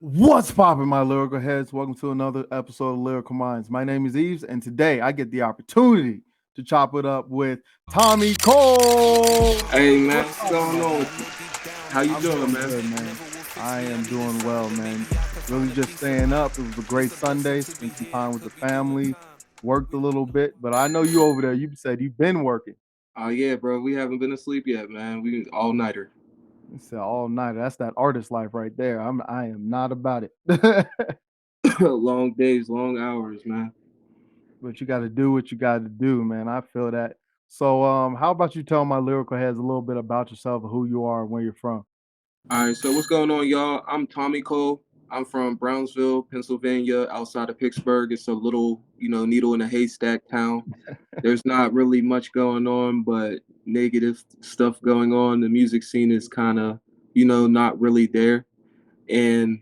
What's poppin', my lyrical heads? Welcome to another episode of Lyrical Minds. My name is Eves, and today I get the opportunity to chop it up with Tommy Cole. Hey man, What's what's up, going my on boy? with you? How you I'm doing, doing man? good, man. I am doing well, man. Really just staying up. It was a great Sunday. Spent some time with the family. Worked a little bit, but I know you over there. You said you've been working. Oh yeah, bro. We haven't been asleep yet, man. We all nighter. You said all night. That's that artist life right there. I am not about it. Long days, long hours, man. But you got to do what you got to do, man. I feel that. So, how about you tell my lyrical heads a little bit about yourself and who you are and where you're from? All right, so what's going on, y'all? I'm Tommy Cole. I'm from Brownsville, Pennsylvania, outside of Pittsburgh. It's a little, needle in a haystack town. There's not really much going on, but negative stuff going on. The music scene is kind of, not really there. And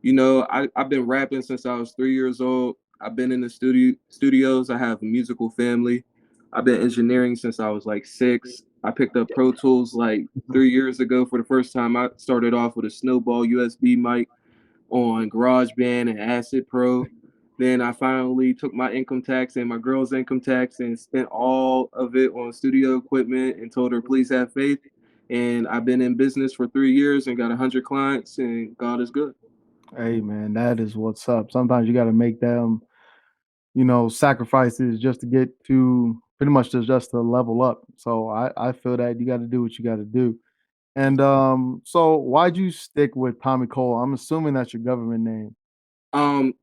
I've been rapping since I was 3 years old. I've been in the studios. I have a musical family. I've been engineering since I was like 6. I picked up Pro Tools like 3 years ago for the first time. I started off with a Snowball USB mic on GarageBand and Acid Pro. Then I finally took my income tax and my girl's income tax and spent all of it on studio equipment and told her, please have faith. And I've been in business for 3 years and got 100 clients, and God is good. Hey, man, that is what's up. Sometimes you got to make them, sacrifices just to get to pretty much just to level up. So I feel that you got to do what you got to do. And so why'd you stick with Tommy Cole? I'm assuming that's your government name.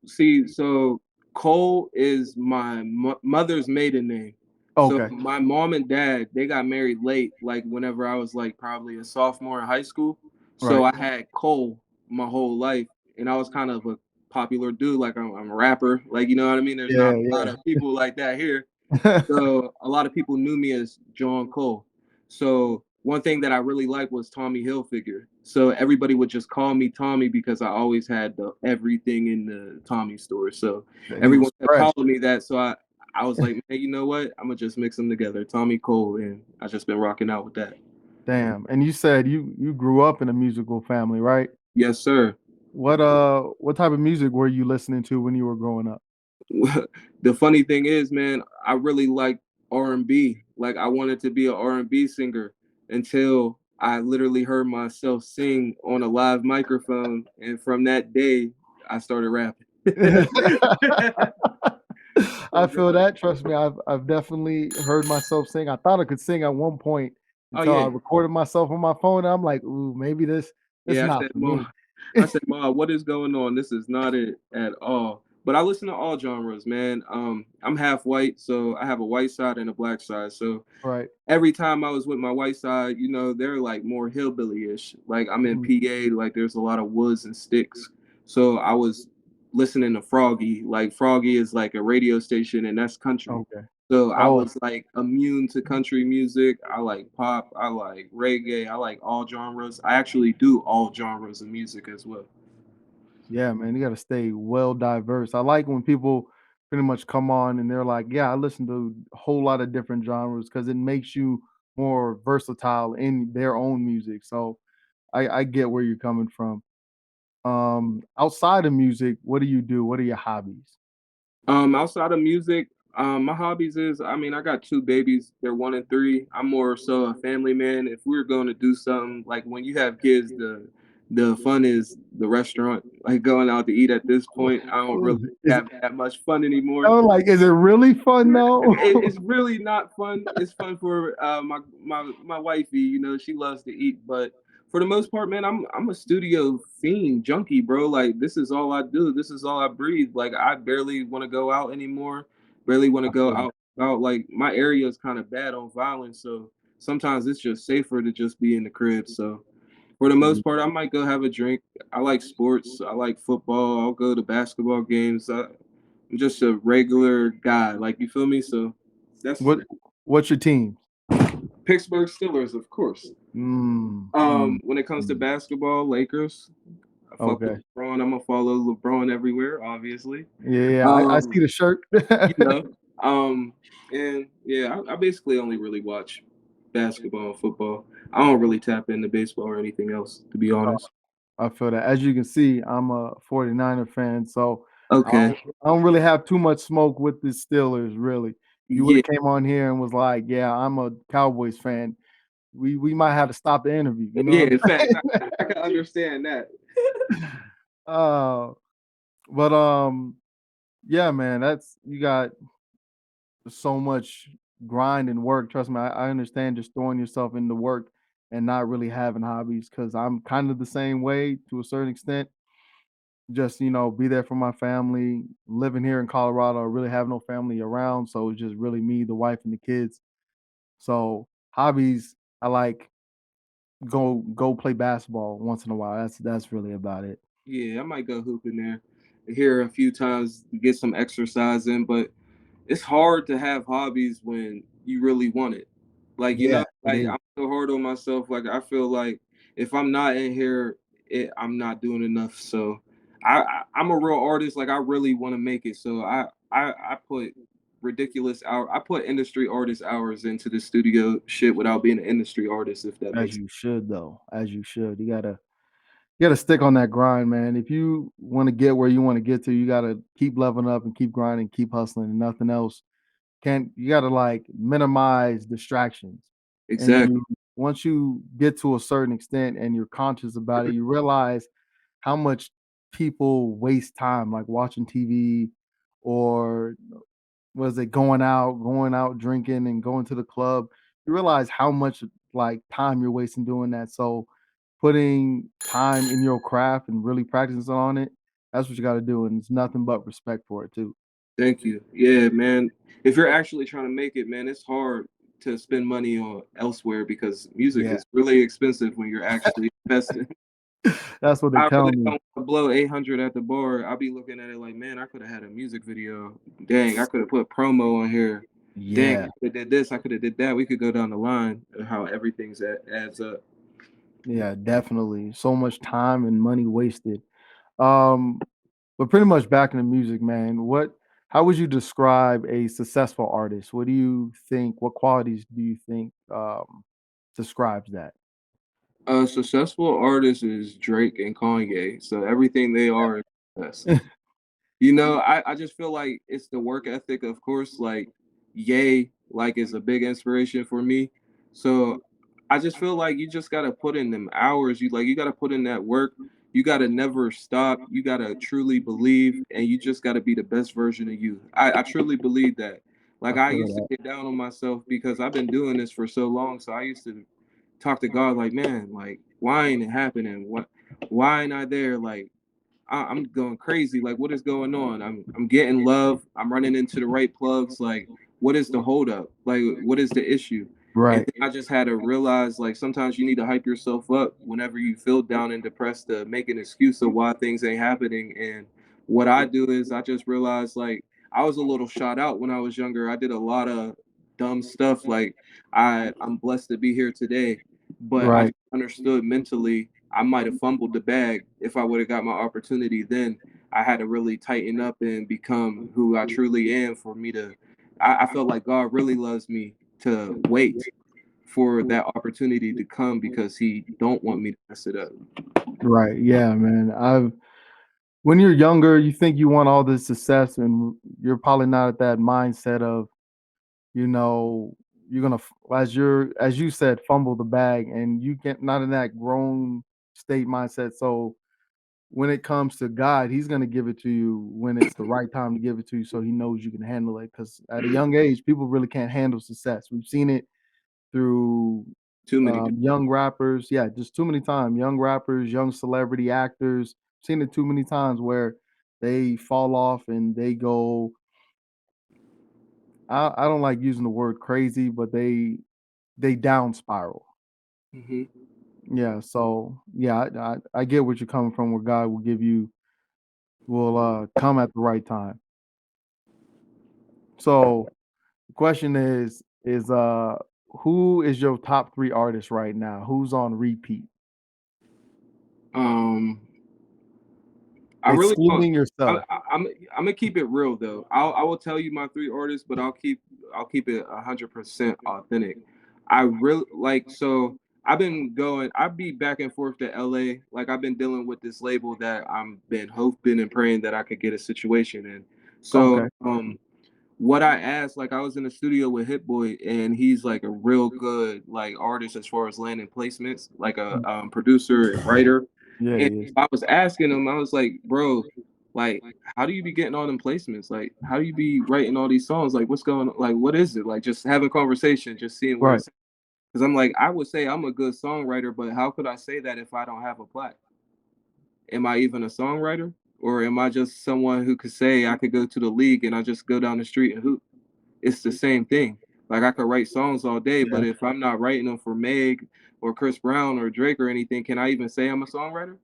See, so Cole is my mother's maiden name. So Okay, my mom and dad, they got married late, like whenever I was like probably a sophomore in high school. So right. I had Cole my whole life, and I was kind of a popular dude, like I'm a rapper, like you know what I mean. There's not Yeah, a lot of people like that here. yeah. So a lot of people knew me as John Cole. So one thing that I really liked was Tommy Hilfiger. So everybody would just call me Tommy because I always had everything in the Tommy store. So He was everyone kept fresh. calling me that. So I was like, man, you know what? I'm gonna just mix them together, Tommy Cole, and I just been rocking out with that. Damn. And you said you grew up in a musical family, right? Yes, sir. What type of music were you listening to when you were growing up? The funny thing is, man, I really like R&B. Like I wanted to be an R&B singer until I literally heard myself sing on a live microphone, and from that day, I started rapping. I feel that. Trust me, I've definitely heard myself sing. I thought I could sing at one point Oh until I yeah, recorded myself on my phone. And I'm like, ooh, maybe this is yeah. I not said, for Mom, me. I said, Mom, what is going on? This is not it at all. But I listen to all genres, man. I'm half white, so I have a white side and a black side. So Right. every time I was with my white side, they're like more hillbilly-ish. Like I'm in Mhm. PA, like there's a lot of woods and sticks. So I was listening to Froggy. Like Froggy is like a radio station and that's country. Okay. So I Oh, was like immune to country music. I like pop, I like reggae, I like all genres. I actually do all genres of music as well. yeah, man, you got to stay well diverse. I like when people pretty much come on and they're like, "Yeah, I listen to a whole lot of different genres because it makes you more versatile in their own music." So I get where you're coming from. Outside of music, what do you do? What are your hobbies? Outside of music, my hobbies is, I mean, I got two babies. They're 1 and 3. I'm more so a family man. If we were going to do something, like when you have kids, the fun is the restaurant. Like going out to eat at this point, I don't really Is it, have that much fun anymore. oh, like, is it really fun though? It's really not fun. It's fun for my wifey. She loves to eat, but for the most part, man, I'm a studio fiend junkie, bro. Like this is all I do. This is all I breathe. Like I barely want to go out anymore. Barely want to I go feel that. out. Like my area is kind of bad on violence, so sometimes it's just safer to just be in the crib. So for the most part, I might go have a drink. I like sports. I like football. I'll go to basketball games. I'm just a regular guy, like you feel me. So that's What what's your team? Pittsburgh Steelers, of course. Mm, mm, When it comes to mm. basketball, Lakers. I fuck with Okay. LeBron. I'm gonna follow LeBron everywhere, obviously. Yeah, yeah. I see Um, the shirt. you know, um, and yeah, I basically only really watch basketball and football. I don't really tap into baseball or anything else, to be honest. I feel that. As you can see, I'm a 49er fan, so Okay. I don't really have too much smoke with the Steelers, really. If you would Yeah. have came on here and was like, "Yeah, I'm a Cowboys fan," we might have to stop the interview. You know Yeah. what In I'm fact, saying? I can understand that. uh, but yeah, man, that's you got so much grind and work. Trust me, I understand just throwing yourself into work and not really having hobbies because I'm kind of the same way to a certain extent. Just be there for my family. Living here in Colorado, I really have no family around, so it's just really me, the wife, and the kids. So hobbies, I like go play basketball once in a while. That's really about it. Yeah, I might go hoop in there here a few times to get some exercise in, but it's hard to have hobbies when you really want it. Like, Yeah, it like is. I'm so hard on myself. Like I feel like if I'm not in here, I'm not doing enough. So I'm a real artist. Like I really want to make it. So I put ridiculous hour. I put industry artist hours into the studio shit without being an industry artist. If that As makes you should, though. As you should. You gotta stick on that grind, man. If you want to get where you want to get to, you gotta keep leveling up and keep grinding, keep hustling, and nothing else. Can't you gotta like minimize distractions. And exactly. once you get to a certain extent and you're conscious about it, you realize how much people waste time like watching TV or was it going out drinking and going to the club. You realize how much like time you're wasting doing that. So putting time in your craft and really practicing on it, that's what you got to do. And it's nothing but respect for it too. Thank you. Yeah, man. If you're actually trying to make it, man, it's hard to spend money on elsewhere because music Yeah, is really expensive when you're actually investing. that's what they I tell really me. don't wanna blow 800 at the bar. I'll be looking at it like, man, I could have had a music video. Dang, I could have put promo on here. Dang, I Yeah, could have did this. I could have did that. We could go down the line of how everything's adds up. yeah, definitely. So much time and money wasted. Um, but pretty much back in the music, man. How would you describe a successful artist? What do you think? What qualities do you think describes that? A successful artist is Drake and Kanye. So everything they are is success. I just feel like it's the work ethic, of course, like Ye, like is a big inspiration for me. So I just feel like you just gotta put in them hours. You gotta put in that work. You gotta never stop. You gotta truly believe and you just gotta be the best version of you. I truly believe that. Like I I feel used to that. get down on myself because I've been doing this for so long. So I used to talk to God like, man, like why ain't it happening? Why ain't I there? Like I'm going crazy. Like, what is going on? I'm getting love. I'm running into the right plugs. Like, what is the holdup? Like, what is the issue? And Right. then I just had to realize, like, sometimes you need to hype yourself up whenever you feel down and depressed to make an excuse of why things ain't happening. And what I do is I just realized, like, I was a little shot out when I was younger. I did a lot of dumb stuff. Like, I'm blessed to be here today, but I Right. just understood mentally I might have fumbled the bag if I would have got my opportunity then. I had to really tighten up and become who I truly am for me to. I felt like God really loves me to wait for that opportunity to come because He don't want me to mess it up. Right. Yeah, man. I've When you're younger, you think you want all this success, and you're probably not at that mindset of, you know, you're gonna as you said, fumble the bag, and you get not in that grown state mindset. So when it comes to God, He's gonna give it to you when it's the right time to give it to you, so He knows you can handle it. Because at a young age, people really can't handle success. We've seen it through Too many. young rappers. Yeah, just too many times. Young rappers, young celebrity actors. Seen it too many times where they fall off and they go. I don't like using the word crazy, but they down spiral. Hmm. Yeah, so yeah, I get what you're coming from. Where God will come at the right time. So the question is who is your top three artists right now? Who's on repeat, Um, I really don't. excluding I, yourself? I, I'm I'm gonna keep it real though. I will tell you my three artists, but I'll keep it 100% authentic. I really like so. I'd be back and forth to LA. Like I've been dealing with this label that I'm been hoping and praying that I could get a situation in. So Okay. what I asked, like I was in the studio with Hit Boy, and he's like a real good like artist as far as landing placements, like a Mm, producer and writer. yeah, And he is. I was asking him, I was like, bro, like how do you be getting all them placements? Like how do you be writing all these songs? Like what's going on? Like what is it? Like just having conversation, just seeing where Right. it's because I'm like, I would say I'm a good songwriter, but how could I say that if I don't have a plaque? Am I even a songwriter? Or am I just someone who could say I could go to the league and I just go down the street and hoop? It's the same thing. Like I could write songs all day, Yeah. but if I'm not writing them for Meg or Chris Brown or Drake or anything, can I even say I'm a songwriter?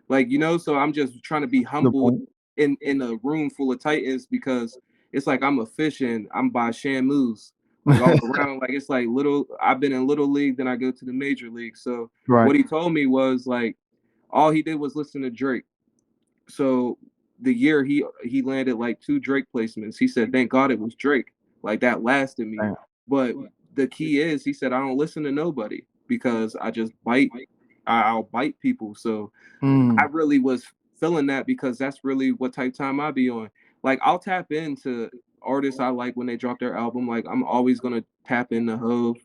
Like, so I'm just trying to be Good humble point. in a room full of titans because it's like I'm a fish and I'm by Shamu's. Like all around, like it's like little I've been in little league, then I go to the major league. So Right. what he told me was like all he did was listen to Drake. So the year he landed like two Drake placements. He said, "Thank God it was Drake." Like that lasted me. Damn. But the key is, he said, "I don't listen to nobody because I just bite. I'll bite people." So I Mm, really was feeling that because that's really what type time I be on. Like I'll tap into artists I like when they drop their album. Like I'm always gonna tap into Hove,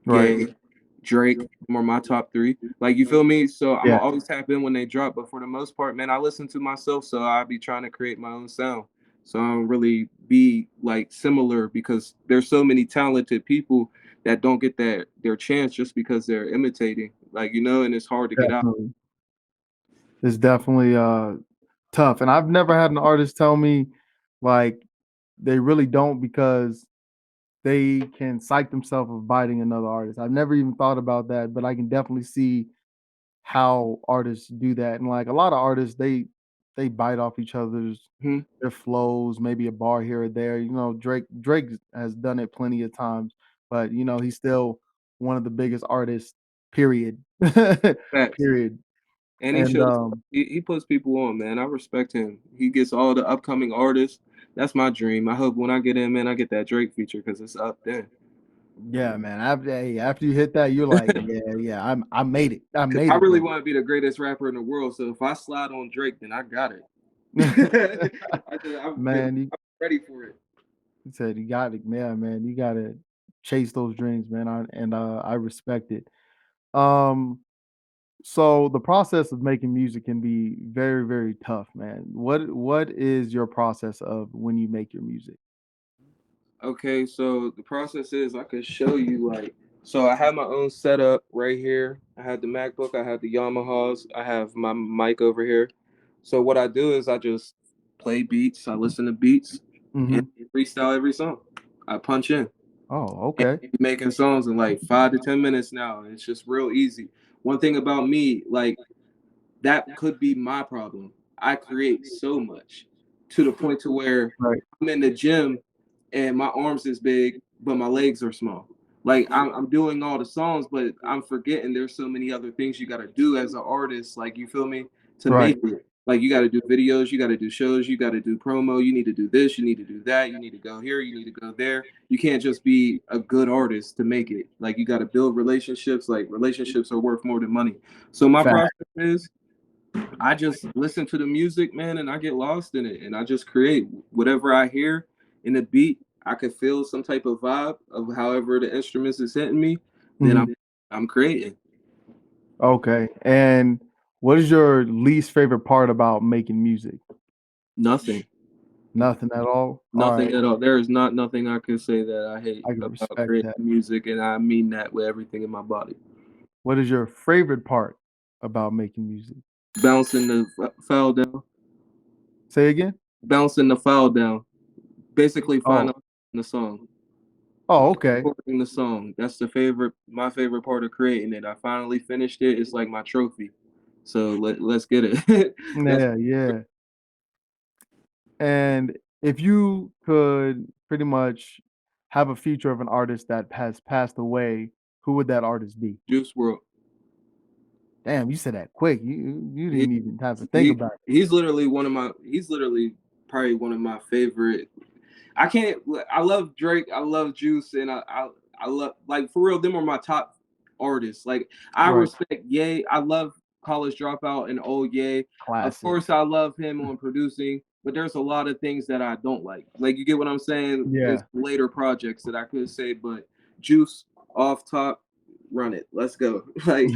right. Gay, Drake, are my top three. Like you feel me? So I'm Yeah. gonna always tap in when they drop. But for the most part, man, I listen to myself, so I be trying to create my own sound. So I don't really be like similar because there's so many talented people that don't get their chance just because they're imitating. Like and it's hard to get out. Definitely. It's definitely tough. And I've never had an artist tell me like they really don't because they can psych themselves of biting another artist. I've never even thought about that, but I can definitely see how artists do that. And like a lot of artists, they bite off each other's Hmm. their flows, maybe a bar here or there. Drake has done it plenty of times, but he's still one of the biggest artists, period. Facts. Period. And he And shows he puts people on, man. I respect him. He gets all the upcoming artists. That's my dream. I hope when I get in, man, I get that Drake feature because it's up there. yeah, man. After you hit that, you're like, yeah, yeah, I made it. I Because made I it, really bro. want to be the greatest rapper in the world. So if I slide on Drake, then I got it. Man, you I'm ready for it. said you got it. Yeah, man. You gotta chase those dreams, man. I respect it. Um, so the process of making music can be very, very tough, man. What is your process of when you make your music? Okay, so the process is I could show you so I have my own setup right here. I have the MacBook, I have the Yamahas, I have my mic over here. So what I do is I just play beats, I listen to beats, and Mhm. freestyle every song. I punch in. Oh, And okay. be making songs in like 5 to 10 minutes now. It's just real easy. One thing about me, like that could be my problem. I create so much to the point to where Right, I'm in the gym and my arms is big, but my legs are small. Like I'm doing all the songs, but I'm forgetting there's so many other things you got to do as an artist. Like you feel me to right, make it. Like you got to do videos, you got to do shows, you got to do promo, you need to do this, you need to do that, you need to go here, you need to go there. You can't just be a good artist to make it. Like you got to build relationships. Like relationships are worth more than money. So my fact. process is I just listen to the music, man, and I get lost in it, and I just create whatever I hear in the beat. I could feel some type of vibe of however the instruments is hitting me. Then Mhm. I'm creating Okay. And what is your least favorite part about making music? nothing, Nothing at all? nothing Alright, at all. There is not nothing I could say that I hate I can about respect creating that. music, and I mean that with everything in my body. What is your favorite part about making music? Bouncing the file down, Say again? bouncing the file down, basically Oh. final the song. Oh, okay. Recording the song. That's my favorite part of creating it. I finally finished it. It's like my trophy. So let's get it. That's Yeah, yeah. And if you could pretty much have a feature of an artist that has passed away, who would that artist be? Juice World. Damn, you said that quick. You He, didn't even have to think he about it. he's literally probably one of my favorite. I can't I love Drake, I love Juice, and I love like for real, them are my top. artists. Like I Right. respect Ye. I love College Dropout and Old Ye. Of Classic. course, I love him on producing, but there's a lot of things that I don't like. Like you get what I'm saying? It's Yeah. later projects that I could say, but Juice off top, run it. Let's go. Like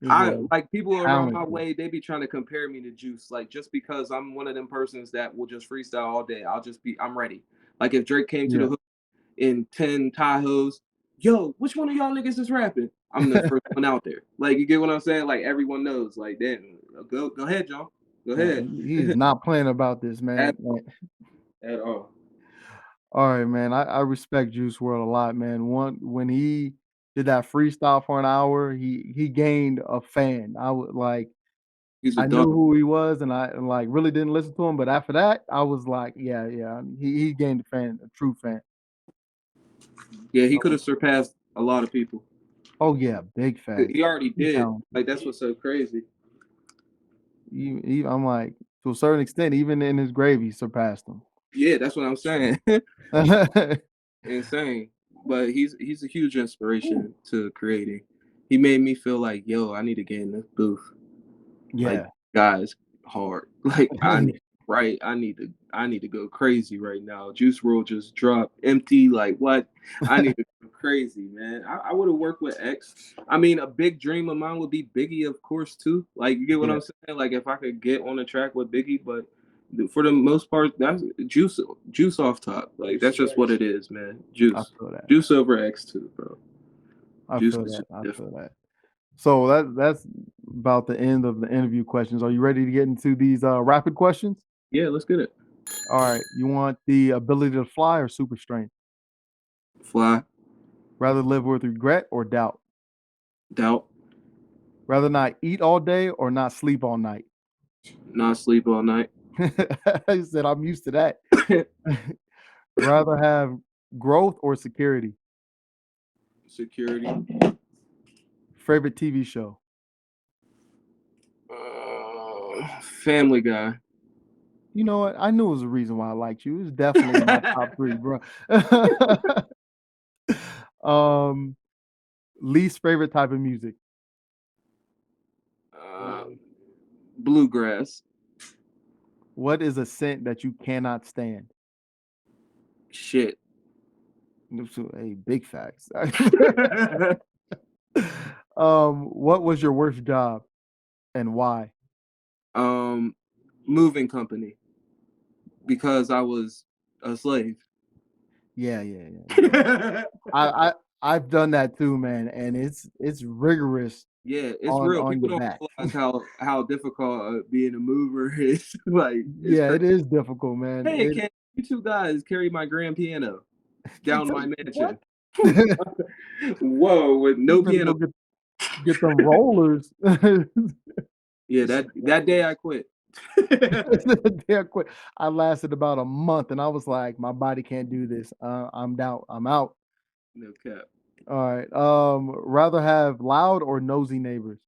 This I boy like people around my talented. way, they be trying to compare me to Juice. Like just because I'm one of them persons that will just freestyle all day, I'm ready. Like if Drake came to the Yeah. hood in 10 Tahoes, yo, which one of y'all niggas is rapping? I'm the first one out there. Like you get what I'm saying? Like everyone knows. Like then go ahead, y'all. Go Yeah, ahead. he is not playing about this, man. at, at all. All right, man. I respect Juice World a lot, man. One when he did that freestyle for an hour, he gained a fan. I would like He's a I knew dog. who he was and like really didn't listen to him, but after that, I was like, yeah, yeah. He gained a fan, a true fan. Yeah, he could have surpassed a lot of people. Oh yeah, big facts. He already He did. talented. Like that's what's so crazy. I'm like, to a certain extent, even in his grave, he surpassed him. Yeah, that's what I'm saying. Insane. But he's a huge inspiration to creating. He made me feel like, yo, I need to get in this booth. Like Yeah. guys, hard. Like I need to go crazy right now. Juice World just dropped empty. Like what? I need to go crazy, man. I would have worked with X. I mean, a big dream of mine would be Biggie, of course, too. Like you get what Yeah, I'm saying? Like if I could get on the track with Biggie, but for the most part, that's juice off top. Like that's just what it is, man. I Juice. feel that. Juice over X too, bro. I Juice feel is that. just I different. feel that. So that's about the end of the interview questions. Are you ready to get into these rapid questions? Yeah, let's get it. All right. You want the ability to fly or super strength? Fly, Rather live with regret or doubt? doubt, Rather not eat all day or not sleep all night? not sleep all night. He said, I'm used to that. Rather have growth or security? Security. Favorite TV show? Family Guy. You know what? I knew it was a reason why I liked you. It was definitely in my top three, bro. um, least favorite type of music? um, Bluegrass. What is a scent that you cannot stand? Shit. Hey, big facts. What was your worst job and why? um, moving company because I was a slave. Yeah, yeah, yeah, yeah. I I've done that too, man, and it's rigorous Yeah, it's real. on People your don't back. realize how difficult being a mover is. Like it's Yeah, crazy. it is difficult, man. Hey, can you two guys carry my grand piano down my What? mansion? Whoa, with You no better piano. go get them rollers. Yeah, that day I quit. Damn quick. I lasted about a month, and I was like, "My body can't do this. I'm out. I'm out." No cap. All right. Rather have loud or nosy neighbors?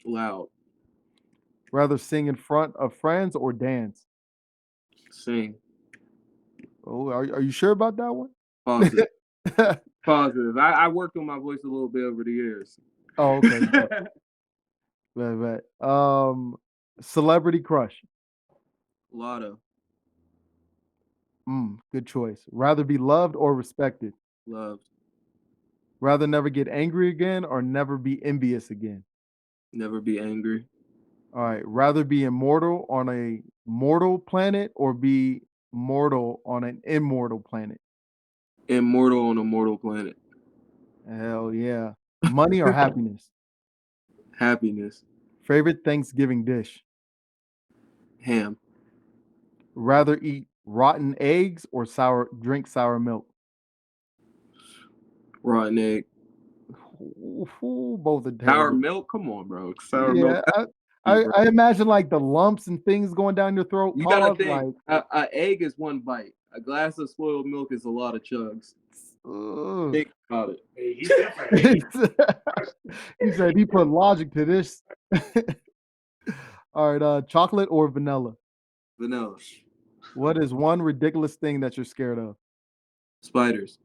Loud. Rather sing in front of friends or dance? Sing. Oh, are you sure about that one? Positive. Positive. I worked on my voice a little bit over the years. Oh, okay. Bet. Celebrity crush. Lotto. Good choice. Rather be loved or respected. Loved. Rather never get angry again or never be envious again. Never be angry. All right. Rather be immortal on a mortal planet or be mortal on an immortal planet. Immortal on a mortal planet. Hell yeah. Money or happiness. Happiness. Favorite Thanksgiving dish. Ham. Rather eat rotten eggs or sour milk. Rotten egg. Ooh, both are Sour terrible. milk? Come on, bro. Sour milk. Yeah, That's key, I bro. I imagine like the lumps and things going down your throat. You gotta Pause. think. Like, A egg is one bite. A glass of spoiled milk is a lot of chugs. ugh. Think about it. Hey, he's different. He said he put logic to this. All right, chocolate or vanilla? Vanilla. What is one ridiculous thing that you're scared of? Spiders.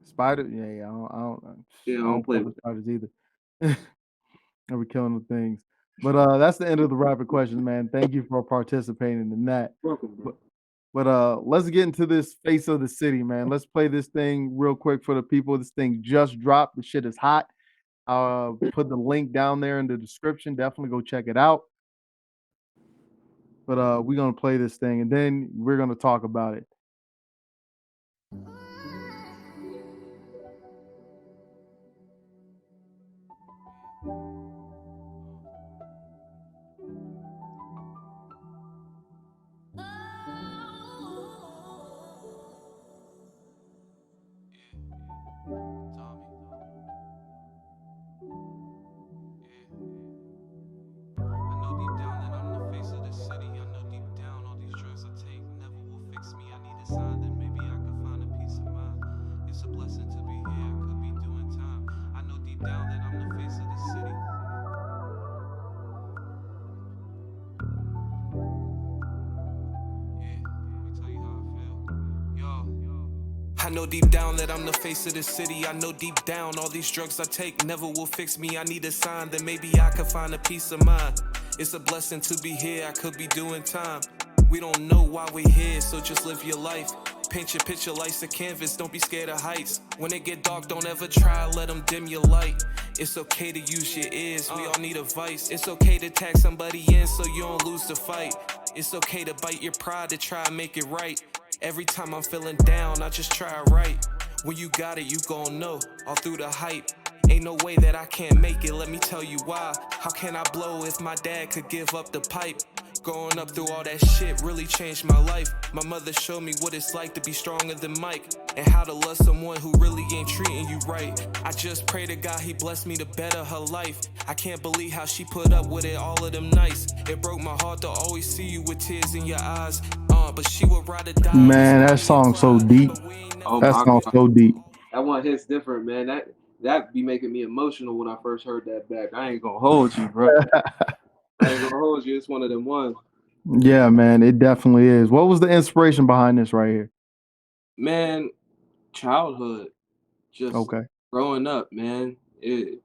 Spider, yeah, yeah. Yeah, I I don't don't play fuck with with spiders either. I be killing the things. But that's the end of the rapid questions, man. Thank you for participating in that. welcome, But bro. let's get into this face of the city, man. Let's play this thing real quick for the people. This thing just dropped. The shit is hot. I'll put the link down there in the description. Definitely go check it out. But we're gonna play this thing and then we're gonna talk about it. I know deep down that I'm the face of the city. I know deep down all these drugs I take never will fix me. I need a sign that maybe I could find a peace of mind. It's a blessing to be here, I could be doing time. We don't know why we're here, so just live your life. Paint your picture, life's a canvas, don't be scared of heights. When it get dark, don't ever try, let them dim your light. It's okay to use your ears, we all need advice. It's okay to tag somebody in so you don't lose the fight. It's okay to bite your pride to try and make it right. Every time I'm feeling down, I just try right. When you got it, you gon' know, all through the hype. Ain't no way that I can't make it, let me tell you why. How can I blow if my dad could give up the pipe? Growing up through all that shit really changed my life. My mother showed me what it's like to be stronger than Mike, and how to love someone who really ain't treating you right. I just pray to God he blessed me to better her life. I can't believe how she put up with it, all of them nights. It broke my heart to always see you with tears in your eyes. But she would rather die than Man, that see me song's so cry. deep. But we ain't Oh never That my song's God, so deep. that one hits different, man. That be making me emotional when I first heard that back. I ain't gonna hold you, bro. I ain't gonna hold you. It's one of them ones. Yeah, man, it definitely is. What was the inspiration behind this right here? Man, childhood, just Okay. growing up, man. It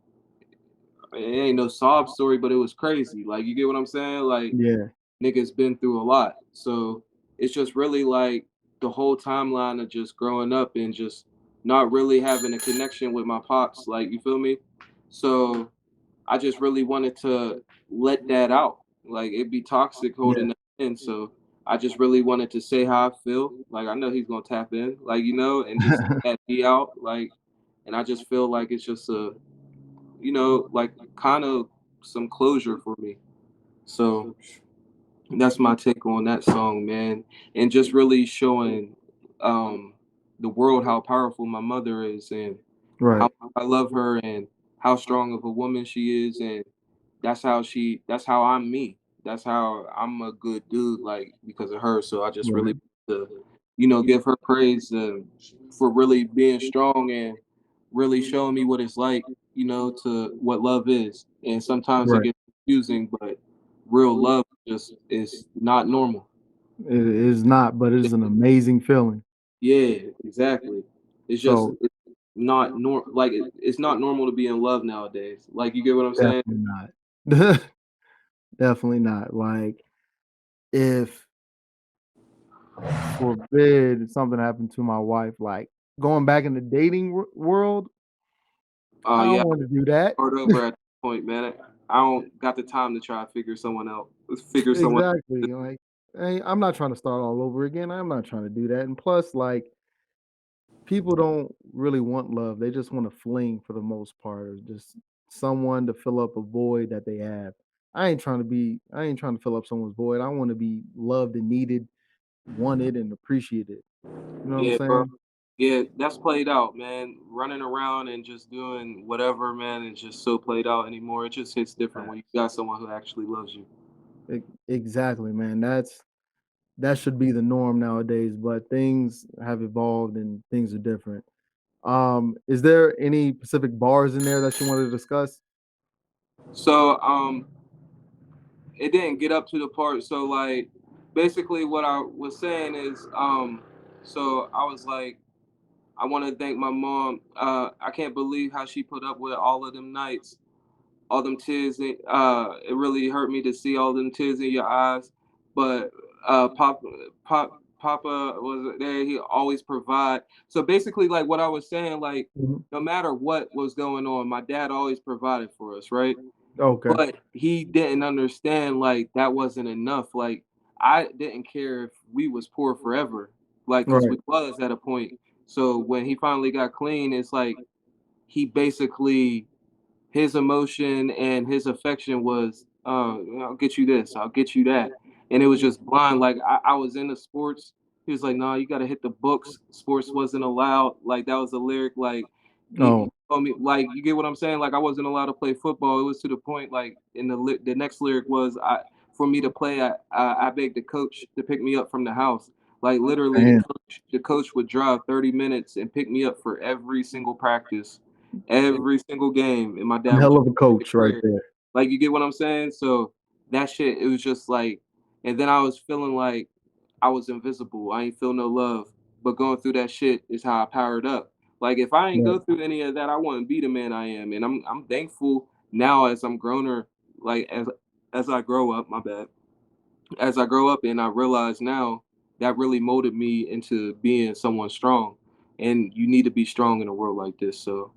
ain't no sob story, but it was crazy. Like you get what I'm saying? Like Yeah. niggas been through a lot. So it's just really like the whole timeline of just growing up and just not really having a connection with my pops. Like you feel me? So I just really wanted to let that out. Like it'd be toxic Yeah. holding that in. So I just really wanted to say how I feel. Like I know he's gonna tap in, like and just let that be out. Like, and I just feel like it's just a, like kind of some closure for me. So that's my take on that song, man. And just really showing um the world how powerful my mother is and how Right. much I love her and how strong of a woman she is, and that's how I'm me. That's how I'm a good dude, like because of her. So I just Right. really to, give her praise for really being strong and really showing me what it's like, to what love is. And sometimes it Right. gets confusing, but real love just is not normal. It is not, but it is an amazing feeling. Yeah, exactly. It's just So it's not like it's not normal to be in love nowadays. Like you get what I'm saying? definitely not. Definitely not. Like if forbid something happened to my wife, like going back in the dating world, I Yeah, don't want to do that. start over at that point, man. I don't got the time to try to figure someone out. Let's figure someone. Exactly. Like, I'm not trying to start all over again. I'm not trying to do that. And plus, like, people don't really want love. They just want to fling for the most part, or just someone to fill up a void that they have. I ain't trying to fill up someone's void. I want to be loved and needed, wanted and appreciated. You know what I'm Yeah, bro. saying? Yeah, that's played out, man. Running around and just doing whatever, man, is just so played out anymore. It just hits different when you got someone who actually loves you. Exactly, man. That should be the norm nowadays, but things have evolved and things are different. Is there any specific bars in there that you want to discuss? So, it didn't get up to the part. So, like, basically, what I was saying is, so I was like, I want to thank my mom. I can't believe how she put up with all of them nights, all them tears. It really hurt me to see all them tears in your eyes. But Papa, Pop, Papa was there. He always provide. So basically, like what I was saying, like Mhm. no matter what was going on, my dad always provided for us, right? Okay. But he didn't understand like that wasn't enough. Like I didn't care if we was poor forever, like because Right. we was at a point. So when he finally got clean, it's like he basically his emotion and his affection was, I'll get you this, I'll get you that. And it was just blind. Like I was into sports. He was like, no, you gotta hit the books. Sports wasn't allowed. Like that was a lyric, like you Oh, told me, like you get what I'm saying? Like I wasn't allowed to play football. It was to the point like in the next lyric was I for me to play, I begged the coach to pick me up from the house. Like literally damn. the coach would drive 30 minutes and pick me up for every single practice, every single game, and my dad One would hell just of a be at the coach right crib. there. Like, you get what I'm saying? So that shit, it was just like, and then I was feeling like I was invisible. I ain't feel no love. But going through that shit is how I powered up. Like if I ain't Right. go through any of that, I wouldn't be the man I am. And I'm thankful now as I'm growner, like as I grow up, my bad, as I grow up and I realize now that really molded me into being someone strong. And you need to be strong in a world like this. So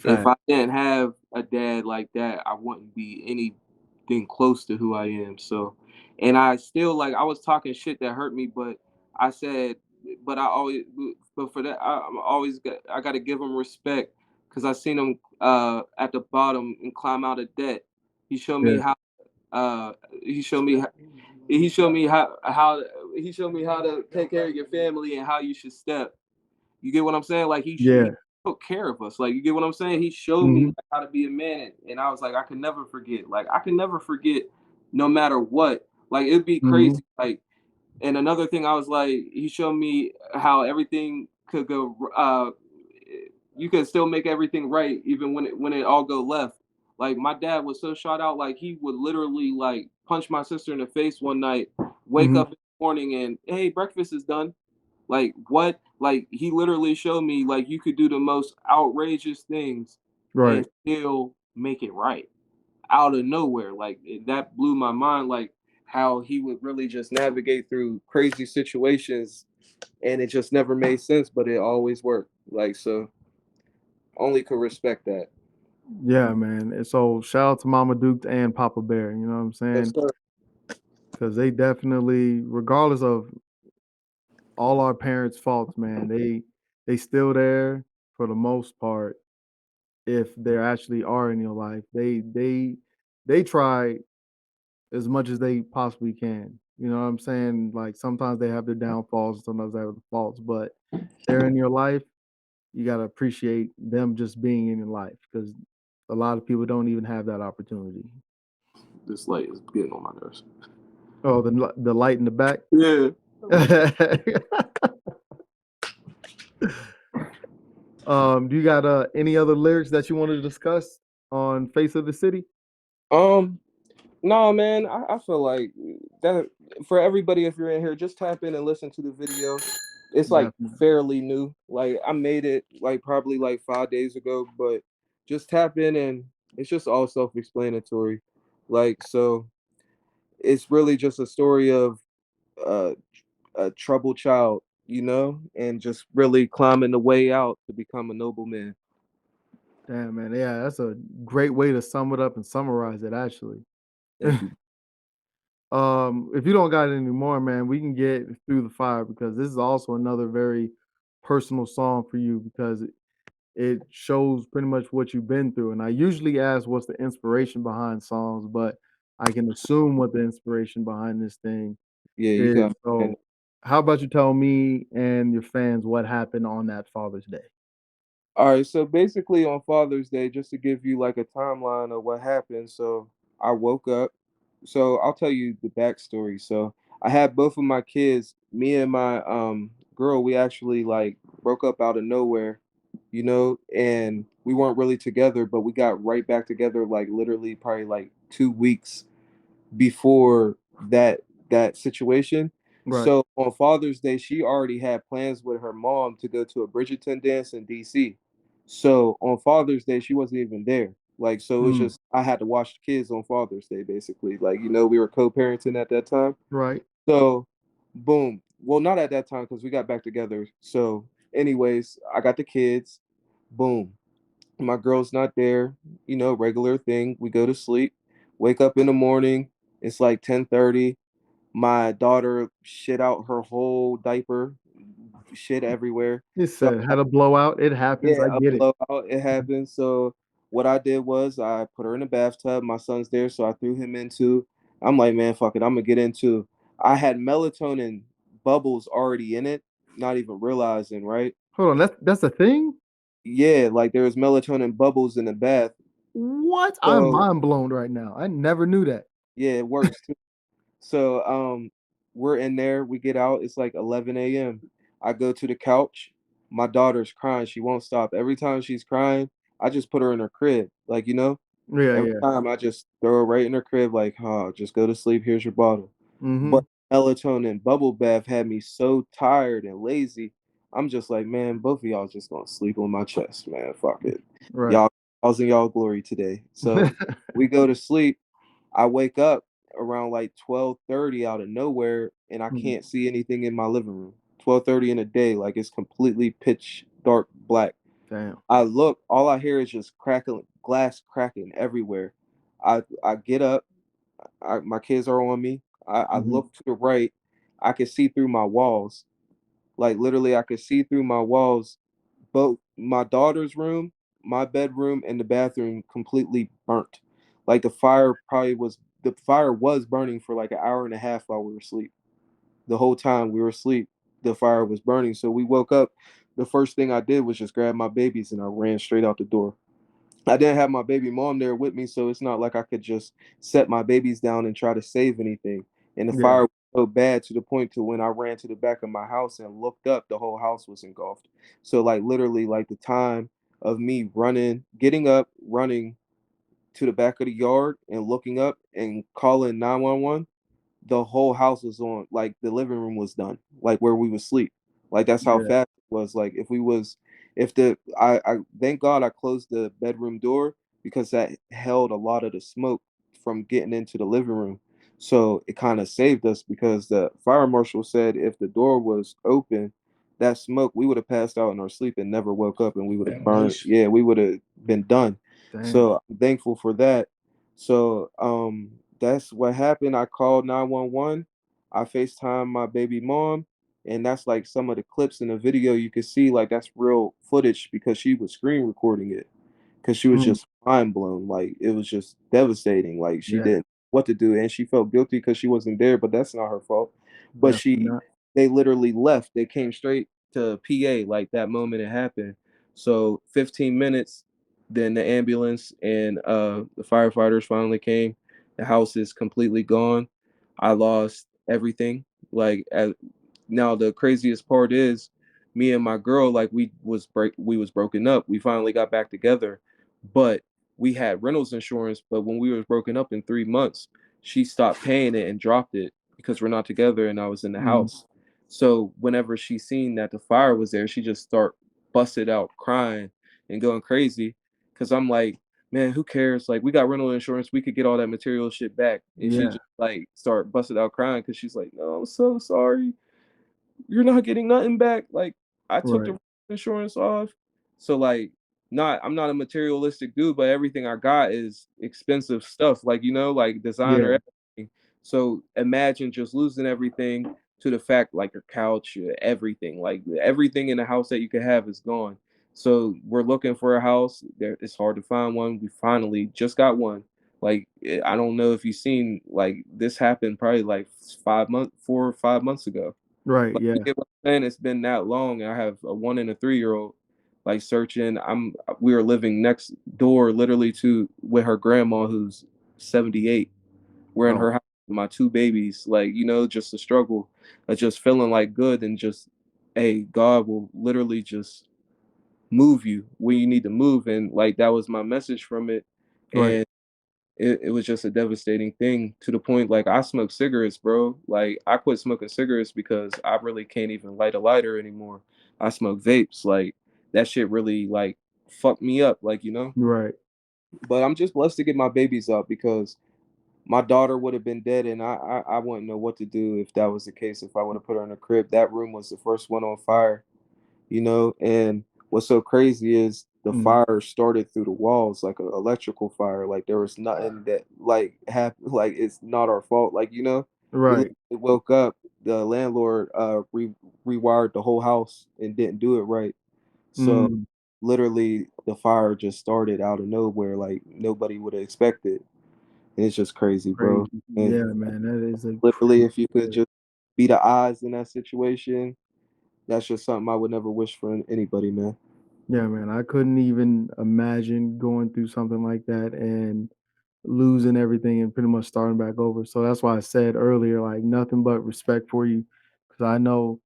if Fact. I didn't have a dad like that, I wouldn't be anything close to who I am. So, and I still like I was talking shit that hurt me, but I said, but I always, but for that, I'm always I got to give him respect because I seen him at the bottom and climb out of debt. He showed me Yeah. how. He showed me he showed me how he showed me how to take care of your family and how you should step. You get what I'm saying? Like he Yeah. took care of us. Like you get what I'm saying? He showed me Mhm. like, how to be a man, and I was like, I can never forget. Like I can never forget, no matter what. Like it'd be crazy. Mhm. Like and another thing, I was like, he showed me how everything could go. You can still make everything right, even when it all go left. Like my dad was so shot out, like he would literally like punch my sister in the face one night, wake Mhm. up in the morning, and hey, breakfast is done. Like what? Like he literally showed me like you could do the most outrageous things and Right. still make it right out of nowhere. Like that blew my mind. Like how he would really just navigate through crazy situations and it just never made sense, but it always worked. Like so, only could respect that. Yeah, man. And so shout out to Mama Duke and Papa Bear, you know what I'm Yes, saying? sir. Because they definitely, regardless of all our parents' faults, man, they still there for the most part if there actually are in your life. They try as much as they possibly can. You know what I'm saying? Like sometimes they have their downfalls, sometimes they have the faults, but they're in your life. You gotta appreciate them just being in your life because a lot of people don't even have that opportunity. This light is getting on my nerves. Oh, the light in the back. Yeah. Do you got any other lyrics that you want to discuss on Face of the City? Um, no, man, I feel like that for everybody, if you're in here, just tap in and listen to the video. It's like Definitely. fairly new. Like I made it like probably like 5 days ago, but just tap in and it's just all self-explanatory. Like so it's really just a story of uh, a troubled child, you know, and just really climbing the way out to become a noble man. Damn, man. Yeah, that's a great way to sum it up and summarize it, actually. Thank you. If you don't got any more, man, we can get through the fire because this is also another very personal song for you because it shows pretty much what you've been through. And I usually ask what's the inspiration behind songs, but I can assume what the inspiration behind this thing Yeah, you is. got and So, how about you tell me and your fans what happened on that Father's Day? all right, so basically on Father's Day, just to give you like a timeline of what happened. So I woke up. So I'll tell you the backstory. So I had both of my kids, me and my girl, we actually like broke up out of nowhere, you know, and we weren't really together, but we got right back together like literally probably like 2 weeks before that situation. Right. So on Father's Day, she already had plans with her mom to go to a Bridgerton dance in DC. So on Father's Day, she wasn't even there. Like, so it was Mm. just I had to watch the kids on Father's Day, basically. Like, we were co-parenting at that time. Right. So, boom. Well, not at that time because we got back together. So, anyways, I got the kids. Boom. My girl's not there. Regular thing. We go to sleep. Wake up in the morning. It's like 10:30. My daughter shit out her whole diaper, shit everywhere. It So said had a blowout. It happens. yeah, I a get it. blowout. It happened. So what I did was I put her in the bathtub. My son's there, so I threw him into. I'm like, man, fuck it. I'm gonna get into. I had melatonin bubbles already in it, not even realizing, right? Hold on. That's a thing. Yeah, like there was melatonin bubbles in the bath. What? I'm So mind blown right now. I never knew that. yeah, it works too. So we're in there, we get out, it's like 11 a.m. I go to the couch, my daughter's crying, she won't stop. Every time she's crying, I just put her in her crib. Like, Yeah. every Yeah. time I just throw her right in her crib, like, oh, just go to sleep, here's your bottle. Mm-hmm. But melatonin bubble bath had me so tired and lazy. I'm just like, man, both of y'all just gonna sleep on my chest, man. Fuck it. Right. Y'all, I was in y'all glory today. So we go to sleep. I wake up around like 12:30 out of nowhere and I Mm. can't see anything in my living room. 12:30 in the day, like it's completely pitch dark black. Damn. I look, all I hear is just crackling, glass cracking everywhere. I get up, my kids are on me. I Mm-hmm. look to the right, I can see through my walls. Like literally I could see through my walls, both my daughter's room, my bedroom, and the bathroom completely burnt. Like the fire was burning for like an hour and a half while we were asleep. The whole time we were asleep, the fire was burning. So we woke up. The first thing I did was just grab my babies and I ran straight out the door. I didn't have my baby mom there with me, so it's not like I could just set my babies down and try to save anything. And the Yeah. fire was so bad to the point to when I ran to the back of my house and looked up, the whole house was engulfed. So like literally like the time of me running, getting up, running to the back of the yard and looking up and calling 911, the whole house was on, like the living room was done, like where we would sleep. Like that's how Yeah. fast it was. Like if the I thank God I closed the bedroom door because that held a lot of the smoke from getting into the living room. So it kind of saved us because the fire marshal said if the door was open, that smoke, we would have passed out in our sleep and never woke up and we would have burned. Yeah, we would have been done. Damn. So I'm thankful for that. So that's what happened. I called 911. I FaceTime my baby mom, and that's like some of the clips in the video you could see, like that's real footage because she was screen recording it because she was Mm. just mind blown. Like it was just devastating. Like she Yeah. didn't know what to do, and she felt guilty because she wasn't there, but that's not her fault. But Definitely not. they literally left. They came straight to PA like that moment it happened. So 15 minutes, then the ambulance and the firefighters finally came. The house is completely gone. I lost everything. Like now the craziest part is me and my girl, like we was broken up. We finally got back together, but we had rentals insurance, but when we was broken up in 3 months, she stopped paying it and dropped it because we're not together and I was in the Mm. house. So whenever she seen that the fire was there, she just start busted out crying and going crazy. Cause I'm like, man, who cares? Like we got rental insurance, we could get all that material shit back. And she Yeah. just like start busted out crying because she's like, no, I'm so sorry, you're not getting nothing back. Like I took Right. the insurance off. So like I'm not a materialistic dude, but everything I got is expensive stuff. Like, like Yeah. designer everything. So imagine just losing everything to the fact like your couch, your everything, like everything in the house that you could have is gone. So we're looking for a house. There it's hard to find one. We finally just got one. Like I don't know if you've seen like this happened probably like 5 months, 4 or 5 months ago. Right. Like, you Yeah. get what I'm saying? It's been that long. I have a 1 and a 3-year-old, like, searching. We were living next door literally to with her grandma who's 78. We're in Oh. her house with my 2 babies, like, just a struggle of just feeling, like, good and just, hey, God will literally just move you when you need to move, and, like, that was my message from it, Right. and it was just a devastating thing to the point like I smoke cigarettes, bro. Like I quit smoking cigarettes because I really can't even light a lighter anymore. I smoke vapes. Like that shit really like fucked me up, like, you know? Right. But I'm just blessed to get my babies up because my daughter would have been dead and I wouldn't know what to do if that was the case, if I would have put her in a crib. That room was the first one on fire, you know. And what's so crazy is the Mhm. fire started through the walls like an electrical fire. Like there was nothing that like happened. Like it's not our fault. Like, you know, we Right. literally woke up. The landlord rewired the whole house and didn't do it right. So Mm. literally the fire just started out of nowhere. Like nobody would have expected. And it's just crazy, bro. Crazy. And Yeah, man. That is a literally, crazy if you could story. just be the eyes in that situation, that's just something I would never wish for anybody, man. Yeah, man. I couldn't even imagine going through something like that and losing everything and pretty much starting back over. So that's why I said earlier, like nothing but respect for you, because I know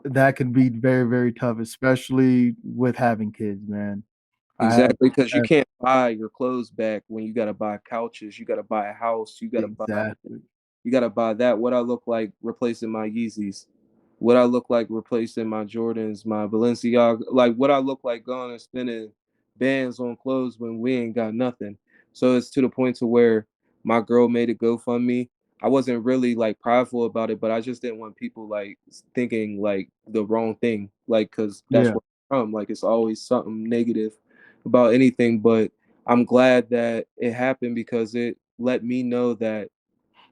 that could be very, very tough, especially with having kids, man. I have Exactly, because you had can't buy your clothes back when you gotta buy couches, you gotta buy a house, exactly. you gotta buy that. What I look like replacing my Yeezys, what I look like replacing my Jordans, my Balenciaga, like what I look like going and spending bands on clothes when we ain't got nothing. So it's to the point to where my girl made a GoFundMe. I wasn't really like prideful about it, but I just didn't want people like thinking like the wrong thing, like because that's Yeah, where I'm from. Like it's always something negative about anything, but I'm glad that it happened because it let me know that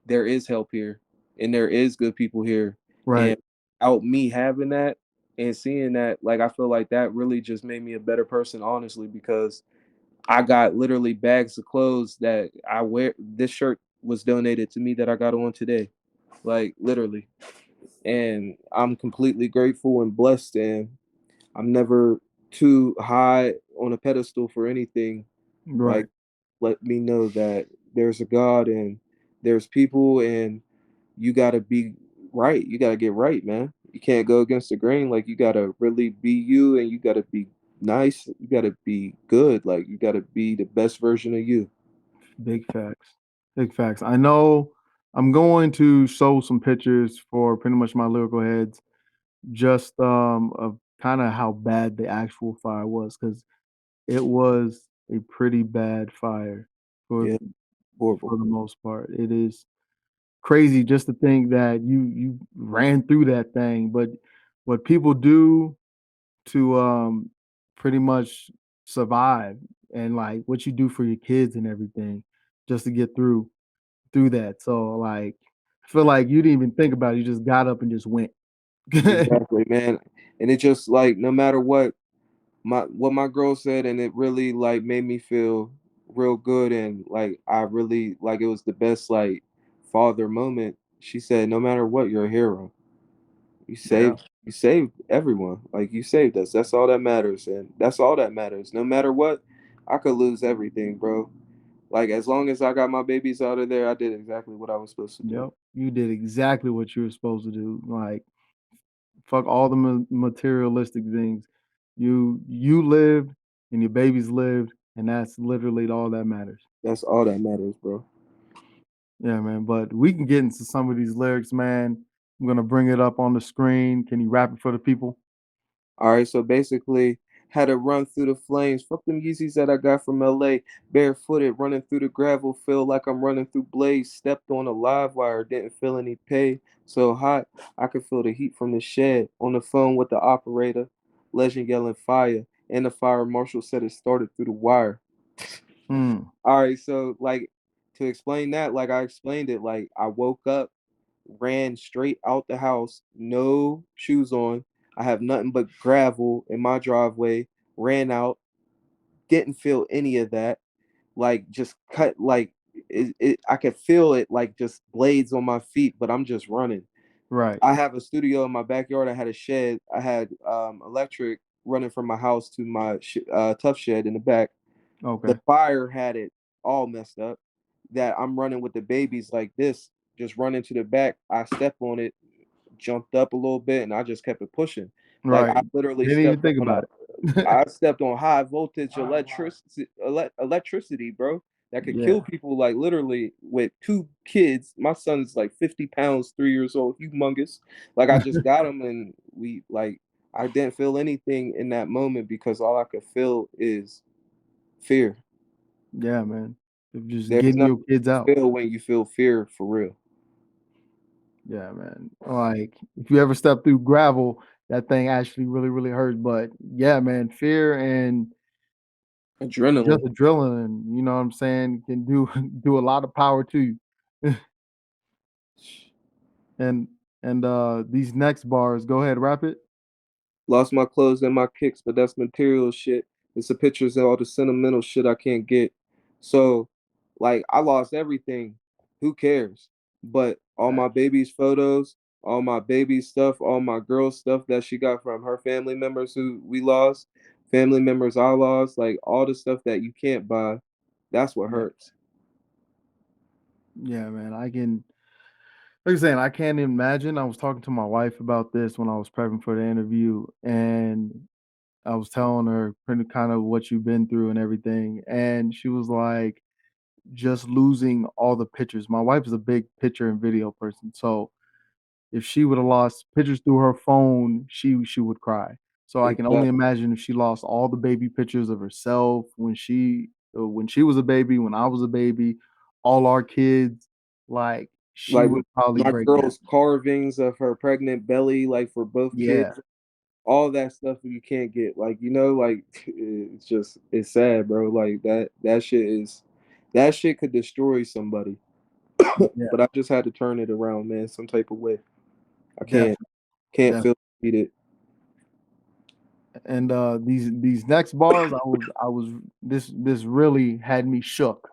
there is help here and there is good people here. right. And out me having that and seeing that, like I feel like that really just made me a better person, honestly, because I got literally bags of clothes that I wear. This shirt was donated to me that I got on today. Like literally. And I'm completely grateful and blessed, and I'm never too high on a pedestal for anything. Like Right. let me know that there's a God and there's people and you gotta be right. You gotta get right, man. You can't go against the grain. Like you gotta really be you and you gotta be nice. You gotta be good. Like you gotta be the best version of you. Big facts. Big facts. I know I'm going to show some pictures for pretty much my lyrical heads, just of kind of how bad the actual fire was, because it was a pretty bad fire for Yeah, for horrible. the most part. It is crazy just to think that you ran through that thing, but what people do to pretty much survive, and like what you do for your kids and everything just to get through that. So like I feel like you didn't even think about it. You just got up and just went. Exactly, man. And it just like no matter what my girl said, and it really like made me feel real good and like I really like it was the best like father moment. She said, no matter what, you're a hero. Yeah. You saved everyone. Like you saved us. That's all that matters. And that's all that matters. No matter what, I could lose everything, bro. Like as long as I got my babies out of there, I did exactly what I was supposed to do. Yep. You did exactly what you were supposed to do. Like fuck all the materialistic things. You lived and your babies lived, and that's literally all that matters. That's all that matters, bro. Yeah, man. But we can get into some of these lyrics, man. I'm gonna bring it up on the screen. Can you rap it for the people? All right, so basically, had to run through the flames. Fuck them Yeezys that I got from LA. Barefooted, running through the gravel. Feel like I'm running through blades. Stepped on a live wire, didn't feel any pay. So hot, I could feel the heat from the shed. On the phone with the operator, legend yelling fire. And the fire marshal said it started through the wire. Mm, All right, so like to explain that, like I explained it, like I woke up, ran straight out the house, no shoes on. I have nothing but gravel in my driveway. Ran out, didn't feel any of that. Like just cut, like I could feel it, like just blades on my feet, but I'm just running. right. I have a studio in my backyard. I had a shed. I had electric running from my house to my tough shed in the back. The Okay. fire had it all messed up. That I'm running with the babies like this, just running to the back. I step on it, jumped up a little bit, and I just kept it pushing. Like Right. I literally Didn't even stepped think on a, about it. I stepped on high voltage electricity, bro. that could Yeah. kill people like literally with 2 kids. My son's like 50 pounds, 3 years old, humongous. Like I just got him and we like I didn't feel anything in that moment because all I could feel is fear. Yeah, man. Of just There's getting nothing your kids you out. feel when you feel fear for real. Yeah, man. Like, if you ever step through gravel, that thing actually really, really hurts. But yeah, man, fear and just Adrenaline. adrenaline, you know what I'm saying, can do do a lot of power to you. And these next bars, go ahead, rap it. Lost my clothes and my kicks, but that's material shit. It's the pictures and all the sentimental shit I can't get. So, like, I lost everything. Who cares? But all my Facts. baby's photos, all my baby stuff, all my girl stuff that she got from her family members who we lost, family members I lost, like all the stuff that you can't buy, that's what Yeah, hurts. yeah, man. I can, like I'm saying, I can't imagine. I was talking to my wife about this when I was prepping for the interview, and I was telling her pretty kind of what you've been through and everything, and she was like, just losing all the pictures. My wife is a big picture and video person, so if she would have lost pictures through her phone, she would cry. So I can only Exactly. imagine if she lost all the baby pictures of herself when she was a baby, when I was a baby, all our kids, like she Like would probably my break down. girl's carvings of her pregnant belly, like for both kids, Yeah, all that stuff you can't get. Like, like it's just it's sad, bro. Like that shit could destroy somebody. yeah, But I just had to turn it around, man, some type of way. I can't definitely, can't feel definitely. it. And these next bars, I was this really had me shook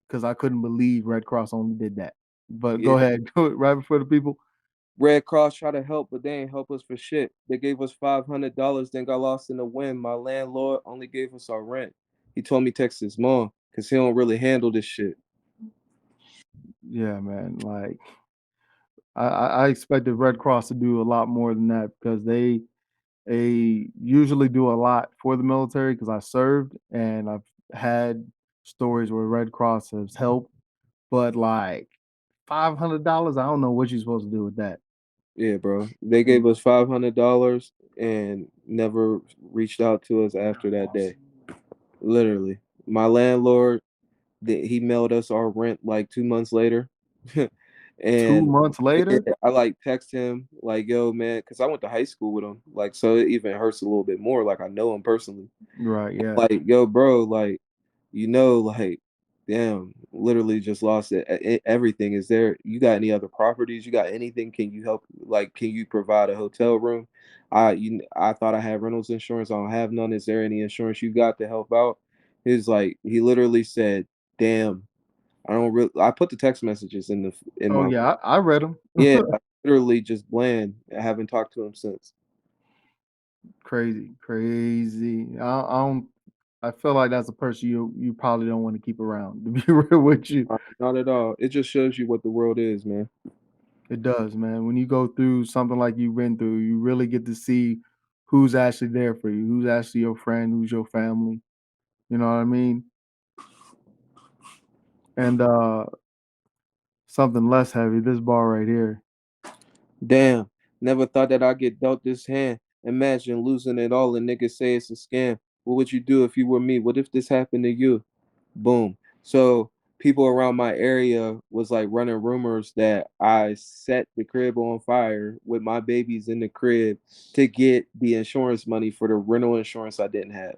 because I couldn't believe Red Cross only did that. But Yeah. go ahead, go right before the people. Red Cross tried to help, but they ain't help us for shit. They gave us $500, then got lost in the wind. My landlord only gave us our rent. He told me text his mom because he don't really handle this shit. Yeah, man. Like I expected Red Cross to do a lot more than that because they usually do a lot for the military because I served and I've had stories where Red Cross has helped, but like $500, I don't know what you're supposed to do with that. Yeah, bro. They gave us $500 and never reached out to us after that day. Literally. My landlord, he mailed us our rent like 2 months later. Two And months later, I like text him like, yo, man, because I went to high school with him. Like, so it even hurts a little bit more. Like, I know him personally. right? Yeah, Like, yo, bro, like, like, damn, literally just lost everything. Is there, you got any other properties? You got anything? Can you help? Like, can you provide a hotel room? I thought I had rentals insurance. I don't have none. Is there any insurance you got to help out? He's like, he literally said, damn, I don't really, I put the text messages in oh my, yeah, I read them. yeah, I literally just bland. I haven't talked to him since. Crazy, crazy. I don't. I feel like that's a person you probably don't want to keep around. To be real with you, Not at all. It just shows you what the world is, man. it does, man. When you go through something like you've been through, you really get to see who's actually there for you, who's actually your friend, who's your family. You know what I mean? And something less heavy. This bar right here. Damn, never thought that I'd get dealt this hand. Imagine losing it all and niggas say it's a scam. What would you do if you were me? What if this happened to you? Boom. So people around my area was like running rumors that I set the crib on fire with my babies in the crib to get the insurance money for the rental insurance I didn't have.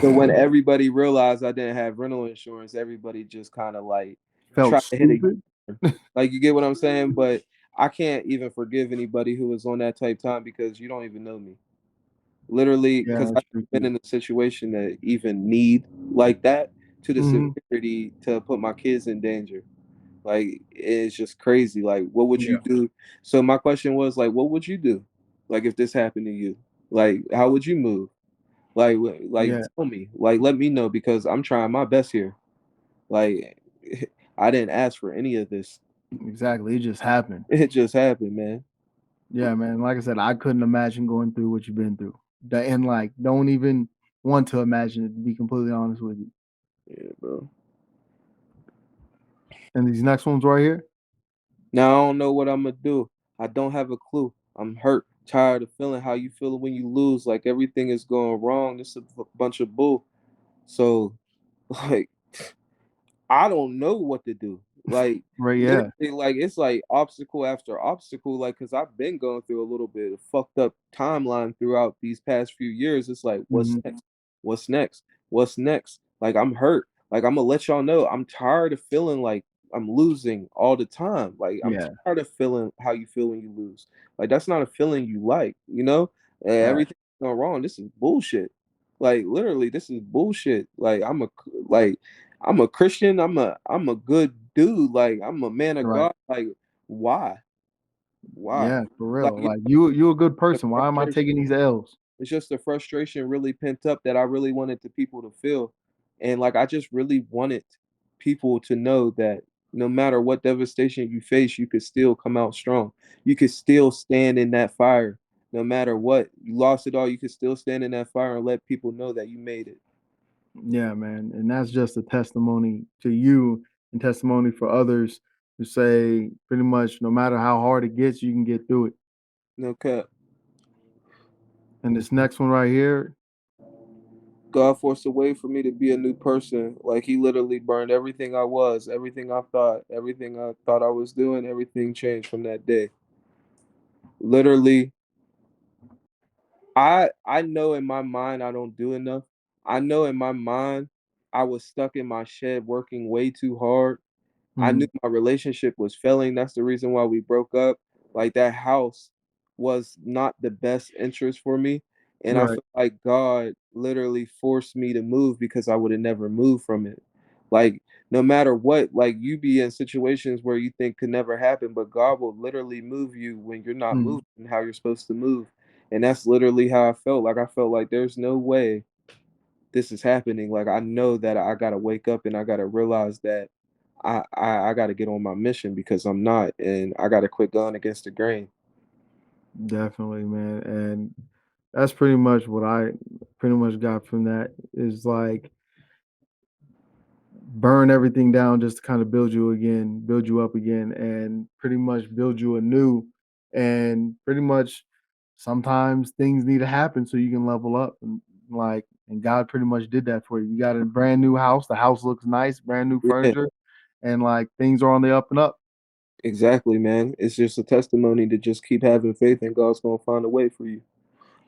So when everybody realized I didn't have rental insurance, everybody just kind of like Felt tried to hit a stupid. like you get what I'm saying? But I can't even forgive anybody who was on that type time because you don't even know me. Literally, Yeah, because that's I've been tricky. in a situation that even need like that to the Mhm. severity to put my kids in danger. Like it's just crazy. Like, what would you Yeah, do? So my question was like, what would you do? Like if this happened to you? Like, how would you move? Like yeah, tell me. Like let me know because I'm trying my best here. Like I didn't ask for any of this. exactly. It just happened. It just happened, man. Yeah, man. Like I said, I couldn't imagine going through what you've been through. And like, don't even want to imagine it. To be completely honest with you. Yeah, bro. And these next ones right here? Now I don't know what I'm gonna do. I don't have a clue. I'm hurt, tired of feeling how you feel when you lose, like everything is going wrong. This is a bunch of bull. So, like, I don't know what to do. Like, Right, yeah. literally, like it's like obstacle after obstacle. Like, cause I've been going through a little bit of fucked up timeline throughout these past few years. It's like, what's Mhm. next? What's next? What's next? Like, I'm hurt. Like, I'm gonna let y'all know I'm tired of feeling like I'm losing all the time. Like, I'm Yeah, tired of feeling how you feel when you lose. Like, that's not a feeling you like, you know? And right. everything's going wrong. This is bullshit. Like, literally, this is bullshit. Like, I'm a Christian. I'm a good dude. Like I'm a man of Right. God. Like why? Why? Yeah, for Like real. it's Like you a good the person. Why am I frustration. taking these L's? It's just the frustration really pent up that I really wanted the people to feel, and like I just really wanted people to know that no matter what devastation you face, you could still come out strong. You could still stand in that fire. No matter what, you lost it all, you could still stand in that fire and let people know that you made it. Yeah, man. And that's just a testimony to you and testimony for others to say pretty much no matter how hard it gets, you can get through it. No cap. And this next one right here, God forced a way for me to be a new person. Like he literally burned everything I was, everything I thought I was doing, everything changed from that day. Literally, I know in my mind I don't do enough. I know in my mind I was stuck in my shed working way too hard. I knew mhm, my relationship was failing. That's the reason why we broke up. Like that house was not the best interest for me. And I right. feel like God literally forced me to move because I would have never moved from it. Like no matter what, like you be in situations where you think could never happen, but God will literally move you when you're not Mhm. moving how you're supposed to move. And that's literally how I felt. Like I felt like there's no way this is happening. Like I know that I gotta wake up and I gotta realize that I gotta get on my mission because I'm not, and I gotta quit going against the grain. Definitely, man. And that's pretty much what I pretty much got from that is like burn everything down just to kind of build you again, build you up again, and pretty much build you anew. And pretty much sometimes things need to happen so you can level up. And God pretty much did that for you. You got a brand new house. The house looks nice, brand new Yeah, furniture, and like things are on the up and up. exactly, man. It's just a testimony to just keep having faith, and God's gonna find a way for you.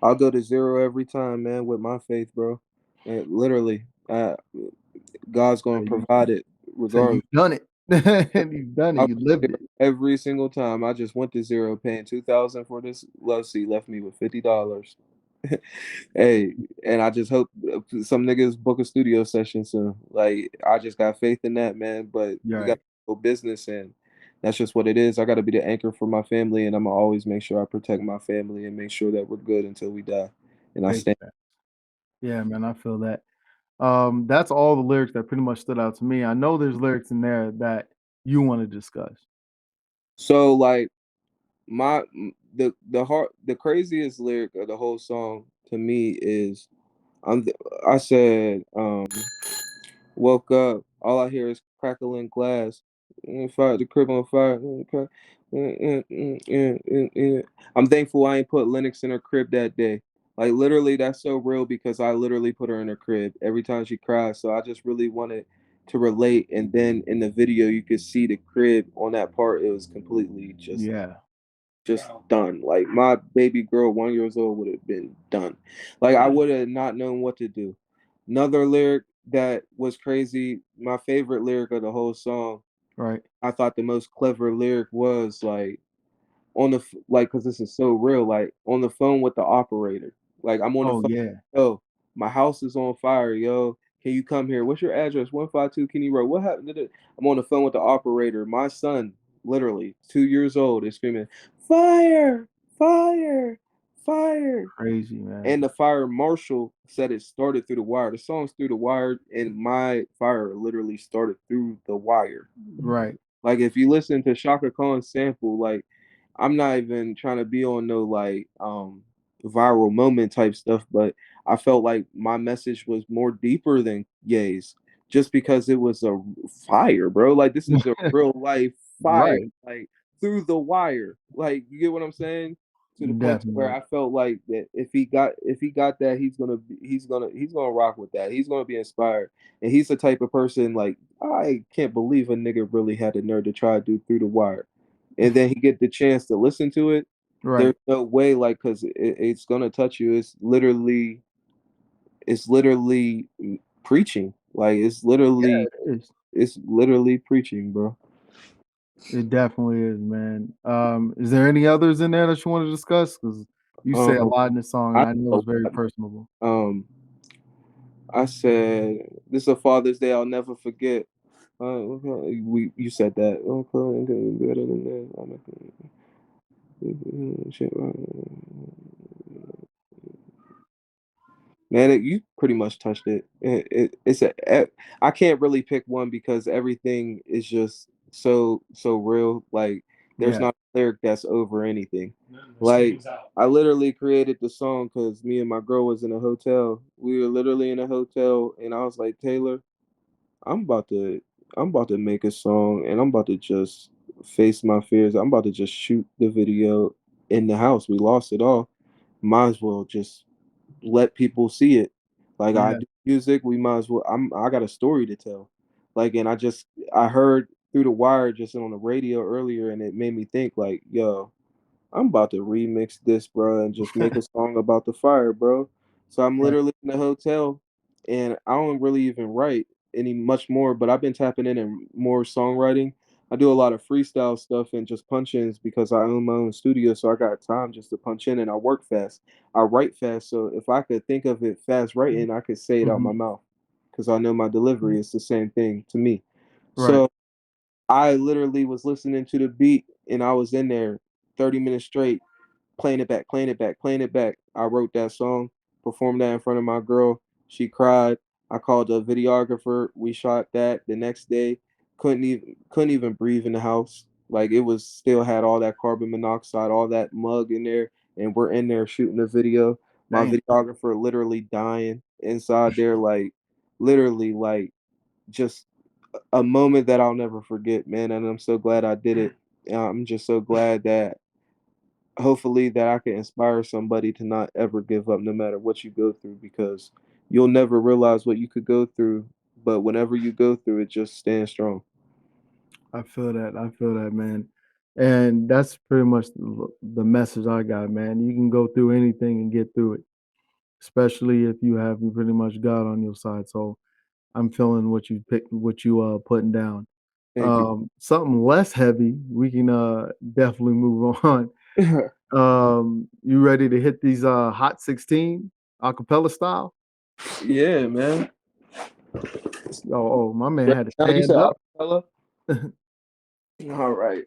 I'll go to zero every time, man, with my faith, bro. And literally, God's gonna So you provide it so regardless. you've done it. You've done it. I You lived zero it. every single time. I just went to zero, paying 2,000 for this love seat, left me with $50. Hey, and I just hope some niggas book a studio session soon. Like I just got faith in that, man. But You're we got right. to go business, and that's just what it is. I got to be the anchor for my family, and I'm gonna always make sure I protect my family and make sure that we're good until we die. And I Big stand. facts. Yeah, man, I feel that. That's all the lyrics that pretty much stood out to me. I know there's lyrics in there that you want to discuss. So like the craziest lyric of the whole song to me is I'm th- I said woke up, all I hear is crackling glass. Fire the crib on fire. I'm thankful I ain't put Lennox in her crib that day. Like literally, that's so real because I literally put her in her crib every time she cries. So I just really wanted to relate. And then in the video, you could see the crib on that part. It was completely Yeah, just done. Like my baby girl, 1 years old, would have been done. Like I would have not known what to do. Another lyric that was crazy, my favorite lyric of the whole song, right. I thought the most clever lyric was like on the like because this is so real. Like on the phone with the operator. Like I'm on the Oh phone. yeah, Yo, my house is on fire. Yo, can you come here? What's your address? 152 Kenny Road. What happened? I'm on the phone with the operator. My son, literally 2 years old, is screaming, "Fire! Fire! Fire!" crazy man. And the fire marshal said it started through the wire. The song's through the wire, and my fire literally started through the wire. Right. Like if you listen to Shaka Khan's sample, like I'm not even trying to be on no like viral moment type stuff, but I felt like my message was more deeper than Ye's. just because it was a fire, bro. Like this is a real life fire, Right. like through the wire. Like you get what I'm saying? To the point to where Definitely. I felt like that if he got that, he's gonna rock with that. He's gonna be inspired, and he's the type of person like I can't believe a nigga really had the nerve to try to do through the wire, and then he get the chance to listen to it. There's Right. no way, like, because it's gonna touch you. It's literally preaching. Like Yeah, it is. it's literally preaching, bro. It definitely is, man. Is there any others in there that you want to discuss? Because you say a Um, lot in this song, and I I know know it's very a lot. personable. um, I said this is a Father's Day I'll never forget. We you said that. Okay, better than that. Shit, man, you pretty much touched it. I can't really pick one because everything is just so real. Like there's Yeah. not a lyric that's over anything. Like I literally created the song because me and my girl was in a hotel. We were literally in a hotel, and I was like, Taylor, I'm about to I'm about to make a song, and I'm about to just face my fears. I'm about to just shoot the video in the house. We lost it all. Might as well just let people see it. Like I Yeah. do music, we might as well. I got a story to tell. Like, and I heard through the wire just on the radio earlier, and it made me think like, yo, I'm about to remix this, bro, and just make a song about the fire, bro. So I'm Right. literally in the hotel, and I don't really even write any much more, but I've been tapping in and more songwriting. I do a lot of freestyle stuff and just punch ins because I own my own studio, so I got time just to punch in and I work fast. I write fast, so if I could think of it fast writing, I could say it out Mhm. my mouth because I know my delivery is the same thing to me. Right. So I literally was listening to the beat and I was in there 30 minutes straight, playing it back, playing it back, playing it back. I wrote that song, performed that in front of my girl. She cried. I called a videographer. We shot that the next day. Couldn't even breathe in the house. Like it was still had all that carbon monoxide, all that mug in there, and we're in there shooting the video. My Damn. videographer literally dying inside there, like literally like just a moment that I'll never forget, man. And I'm so glad I did it. I'm just so glad that hopefully that I can inspire somebody to not ever give up no matter what you go through because you'll never realize what you could go through, but whenever you go through it, just stand strong. I feel that. I feel that, man. And that's pretty much the message I got, man. You can go through anything and get through it, especially if you have pretty much God on your side. So I'm feeling what you pick, what you putting down. Thank you. Something less heavy, we can definitely move on. You ready to hit these hot 16 acapella style? Yeah, man. Oh, my man Right had to now you stand said up. acapella? All right.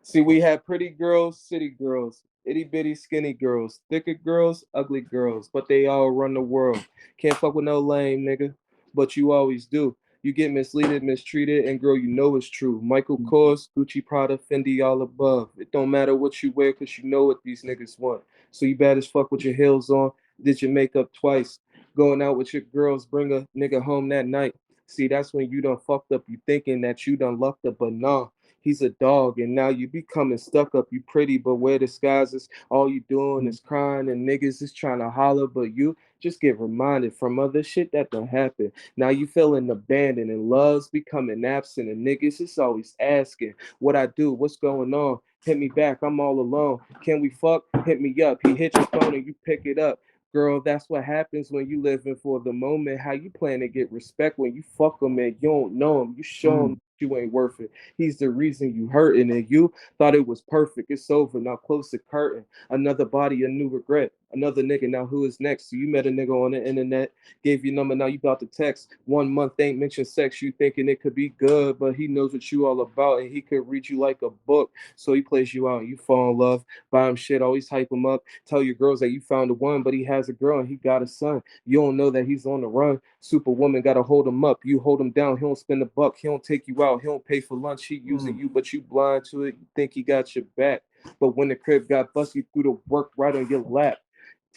See, we had pretty girls, city girls, itty bitty skinny girls, thicker girls, ugly girls, but they all run the world. Can't fuck with no lame nigga, but you always do. You get misleaded, mistreated, and girl, you know it's true. Michael Kors, Gucci, Prada, Fendi, all above. It don't matter what you wear, cause you know what these niggas want. So you bad as fuck with your heels on, did your makeup twice. Going out with your girls, bring a nigga home that night. See, that's when you done fucked up. You thinking that you done lucked up, but nah. He's a dog, and now you becoming stuck up. You pretty, but wear disguises. All you doing is crying, and niggas is trying to holler, but you just get reminded from other shit that done happen. Now you feeling abandoned, and love's becoming absent, and niggas is always asking what I do, what's going on. Hit me back, I'm all alone. Can we fuck? Hit me up. He hit your phone and you pick it up. Girl, that's what happens when you living for the moment. How you plan to get respect when you fuck him and you don't know him? You show him Mm, you ain't worth it. He's the reason you hurting, and you thought it was perfect. It's over. Now close the curtain. Another body, a new regret. Another nigga. Now who is next? So you met a nigga on the internet, gave your number. Now you about to text. 1 month ain't mentioned sex. You thinking it could be good, but he knows what you all about, and he could read you like a book. So he plays you out. And you fall in love. Buy him shit. Always hype him up. Tell your girls that you found the one, but he has a girl and he got a son. You don't know that he's on the run. Superwoman gotta hold him up. You hold him down. He don't spend a buck. He don't take you out. He don't pay for lunch. He using mm. you, but you blind to it. You think he got your back. But when the crib got busted, you threw the work right on your lap.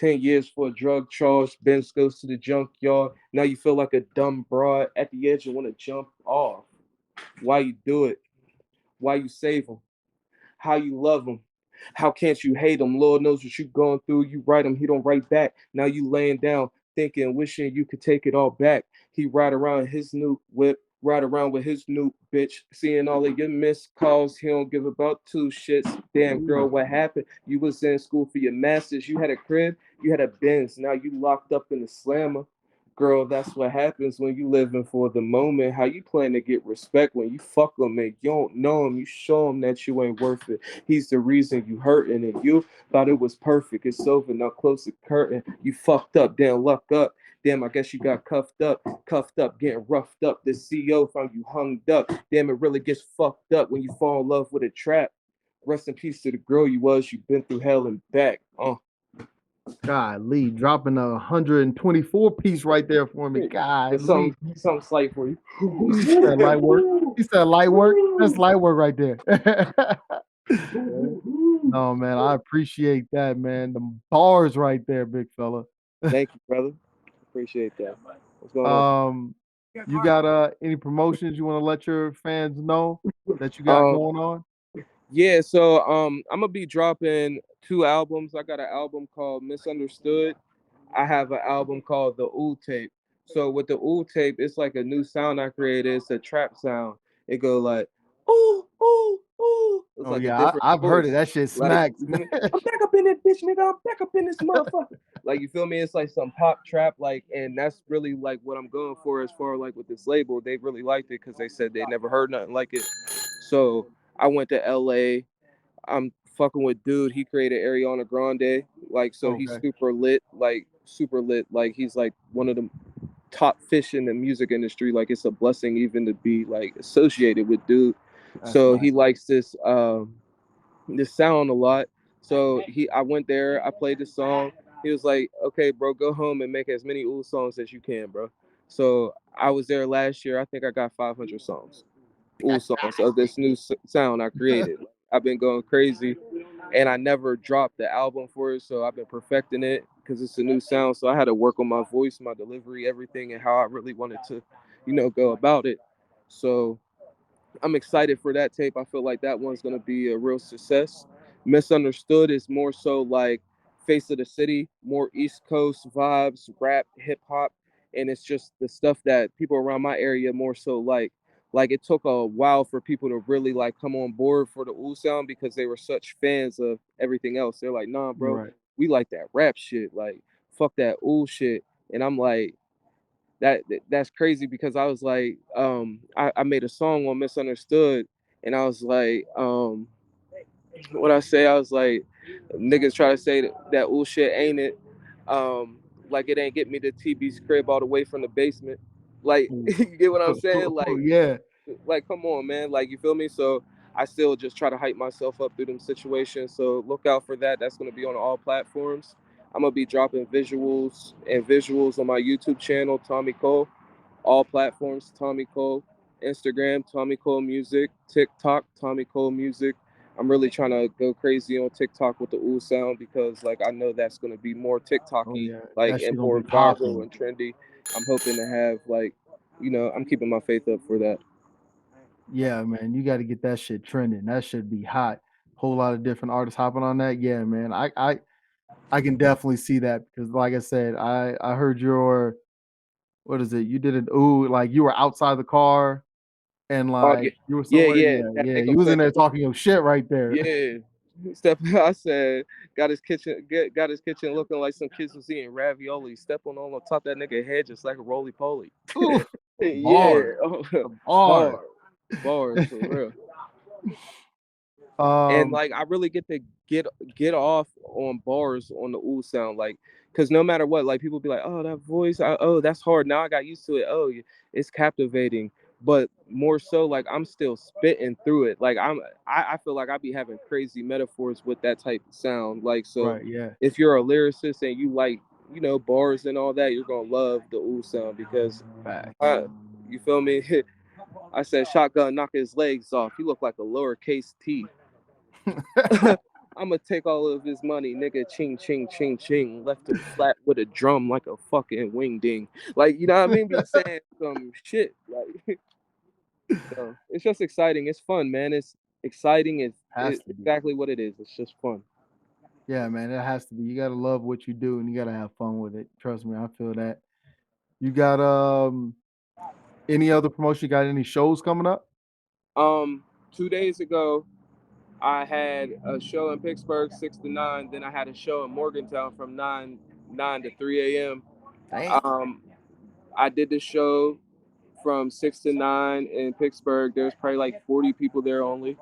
10 years for a drug charge. Benz goes to the junkyard. Now you feel like a dumb broad at the edge and want to jump off. Why you do it? Why you save them? How you love them? How can't you hate him? Lord knows what you going through. You write him, he don't write back. Now you laying down, thinking, wishing you could take it all back. He ride around his new whip, ride around with his new bitch, seeing all of your missed calls. He don't give about two shits. Damn girl, Ooh, what happened? You was in school for your masters. You had a crib, you had a Benz. Now you locked up in the slammer. Girl, that's what happens when you living for the moment. How you plan to get respect when you fuck them and you don't know him? You show him that you ain't worth it. He's the reason you hurting and you thought it was perfect. It's over now. Close the curtain. You fucked up. Damn, luck up. Damn, I guess you got cuffed up, getting roughed up. The CEO found you hung up. Damn, it really gets fucked up when you fall in love with a trap. Rest in peace to the girl you was. You've been through hell and back. golly, dropping a 124 piece right there for me. It's Golly. something slight for you. He said light work. He said light work. That's light work right there. No, man, I appreciate that, man. The bars right there, big fella. Thank you, brother. Appreciate that. What's going on? Um, you got any promotions you want to let your fans know that you got Um, going on? yeah, so I'm gonna be dropping 2 albums. I got an album called Misunderstood. I have an album called The Ool Tape. So with the Ool Tape, it's like a new sound I created. It's a trap sound. It go like ooh ooh ooh. It's Oh like a yeah, different I've heard it. voice. That shit Like smacks, you man. feel me? I'm back up in this bitch, nigga. I'm back up in this motherfucker. Like you feel me? It's like some pop trap, like, and that's really like what I'm going for as far like with this label. They really liked it because they said they never heard nothing like it. So I went to LA. I'm fucking with dude. He created Ariana Grande. Like, so he's Okay, super lit. Like, super lit. Like, he's like one of the top fish in the music industry. Like, it's a blessing even to be like associated with dude. that's So nice. he likes this sound a lot. So I went there. I played the song. He was like, "Okay, bro, go home and make as many old songs as you can, bro." So I was there last year. I think I got 500 songs, old songs of this new sound I created. I've been going crazy, and I never dropped the album for it, so I've been perfecting it because it's a new sound. So I had to work on my voice, my delivery, everything, and how I really wanted to, go about it. So I'm excited for that tape. I feel like that one's gonna be a real success. Misunderstood is more so like face of the city, more East Coast vibes, rap, hip hop, and it's just the stuff that people around my area more so like. Like it took a while for people to really like come on board for the Ooh sound because they were such fans of everything else. They're like, nah, bro, Right. we like that rap shit. Like, fuck that Ooh shit. And I'm like, that's crazy because I was like, I made a song on Misunderstood, and I was like, what I say, I was like, niggas try to say that old shit ain't it, um, like it ain't get me to TB's crib all the way from the basement, like Ooh. you get what I'm saying, Yeah. like come on man, like you feel me. So I still just try to hype myself up through them situations. So look out for that. That's gonna be on all platforms. I'm gonna be dropping visuals on my YouTube channel, Tommy Cole, all platforms, Tommy Cole, Instagram, Tommy Cole Music, TikTok, Tommy Cole Music. I'm really trying to go crazy on TikTok with the Ooh sound because like I know that's gonna be more Oh TikToky, yeah, like that shit and gonna more be viral popping. and trendy. I'm hoping to have like, I'm keeping my faith up for that. Yeah, man, you got to get that shit trending. That should be hot. Whole lot of different artists hopping on that. Yeah, man. I can definitely see that because, like I said, I heard your what is it? You did it. Ooh, like you were outside the car and Oh yeah, like you were yeah, somewhere. yeah. Yeah, That yeah. nigga You was said, in there talking your shit right there. yeah. Step. I said, got his kitchen looking like some kids was eating ravioli. Stepping on top of that nigga head just like a roly poly. Ooh, Yeah, bars, the bars. bars, bars for real. And um, like I really get to get off on bars on the Ooh sound, like because no matter what, like people be like, oh that voice, oh that's hard. Now I got used to it. Oh, it's captivating. But more so, like I'm still spitting through it. Like I feel like I be having crazy metaphors with that type of sound. Like so, right, yeah, if you're a lyricist and you like bars and all that, you're gonna love the Ooh sound because facts. I, you feel me? I said shotgun knock his legs off. He looked like a lowercase T. I'ma take all of his money, nigga. Ching, ching, ching, ching. Left him flat with a drum like a fucking wing ding. Like, you know what I mean? Be saying some shit. Like, so it's just exciting. It's fun, man. It's exciting. Has It's to be. exactly what it is. It's just fun. Yeah, man, it has to be. You gotta love what you do and you gotta have fun with it. Trust me, I feel that. You got any other promotion? You got any shows coming up? 2 days ago, I had a show in Pittsburgh 6 to 9. Then I had a show in Morgantown from nine to 3 a.m. Damn. Um, I did the show from 6 to 9 in Pittsburgh. There's probably like 40 people there only.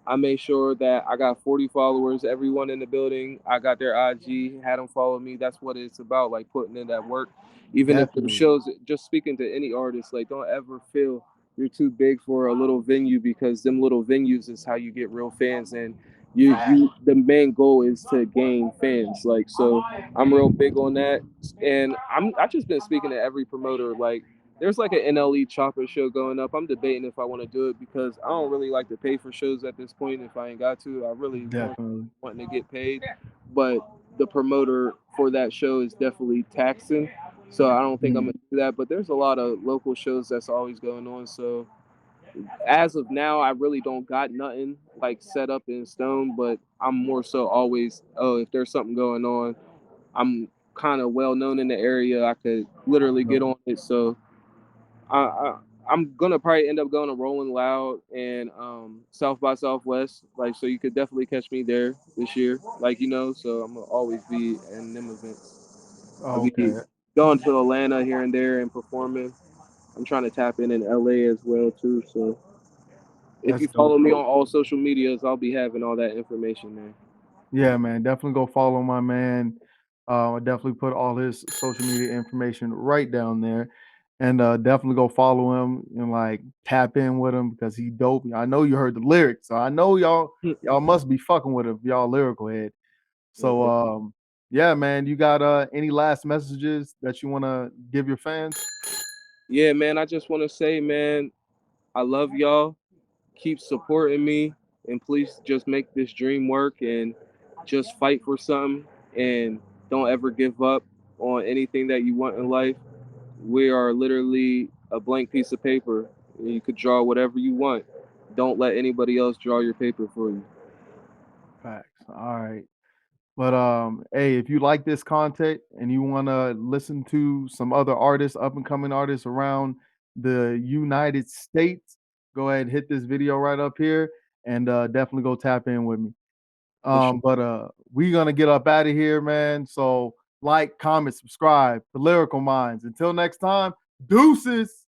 I made sure that I got 40 followers, everyone in the building. I got their IG, had them follow me. That's what it's about, like putting in that work. Even if the Definitely. shows, just speaking to any artist, like don't ever feel you're too big for a little venue because them little venues is how you get real fans. And Fact. the main goal is to gain fans. Like, so I'm real big on that. And I just been speaking to every promoter, like there's like an NLE Chopper show going up. I'm debating if I want to do it because I don't really like to pay for shows at this point. If I ain't got to, I really Definitely. wanting to get paid. But the promoter for that show is definitely taxing, so I don't think I'm Mm. gonna do that. But there's a lot of local shows that's always going on. So as of now, I really don't got nothing like set up in stone. But I'm more so always, oh, if there's something going on, I'm kind of well known in the area. I could literally Yep. get on it. So I, I I'm gonna probably end up going to Rolling Loud and South by Southwest. Like, so you could definitely catch me there this year. Like, so I'm gonna always be in them events. I'll be Okay. going to Atlanta here and there and performing. I'm trying to tap in LA as well too. So if That's you dope. follow me on all social medias, I'll be having all that information there. Yeah, man. Definitely go follow my man. I definitely put all his social media information right down there. And definitely go follow him and like tap in with him because he dope. I know you heard the lyrics, so I know y'all must be fucking with him, if y'all lyrical head. So yeah, man, you got any last messages that you wanna give your fans? Yeah, man. I just want to say, man, I love y'all. Keep supporting me, and please just make this dream work and just fight for something and don't ever give up on anything that you want in life. We are literally a blank piece of paper. You could draw whatever you want. Don't let anybody else draw your paper for you. Facts. All right. But hey, if you like this content and you want to listen to some other artists, up and coming artists around the United States, go ahead and hit this video right up here and definitely go tap in with me. For sure. But we're gonna get up out of here, man. So like, comment, subscribe to Lyrical Minds. Until next time, deuces.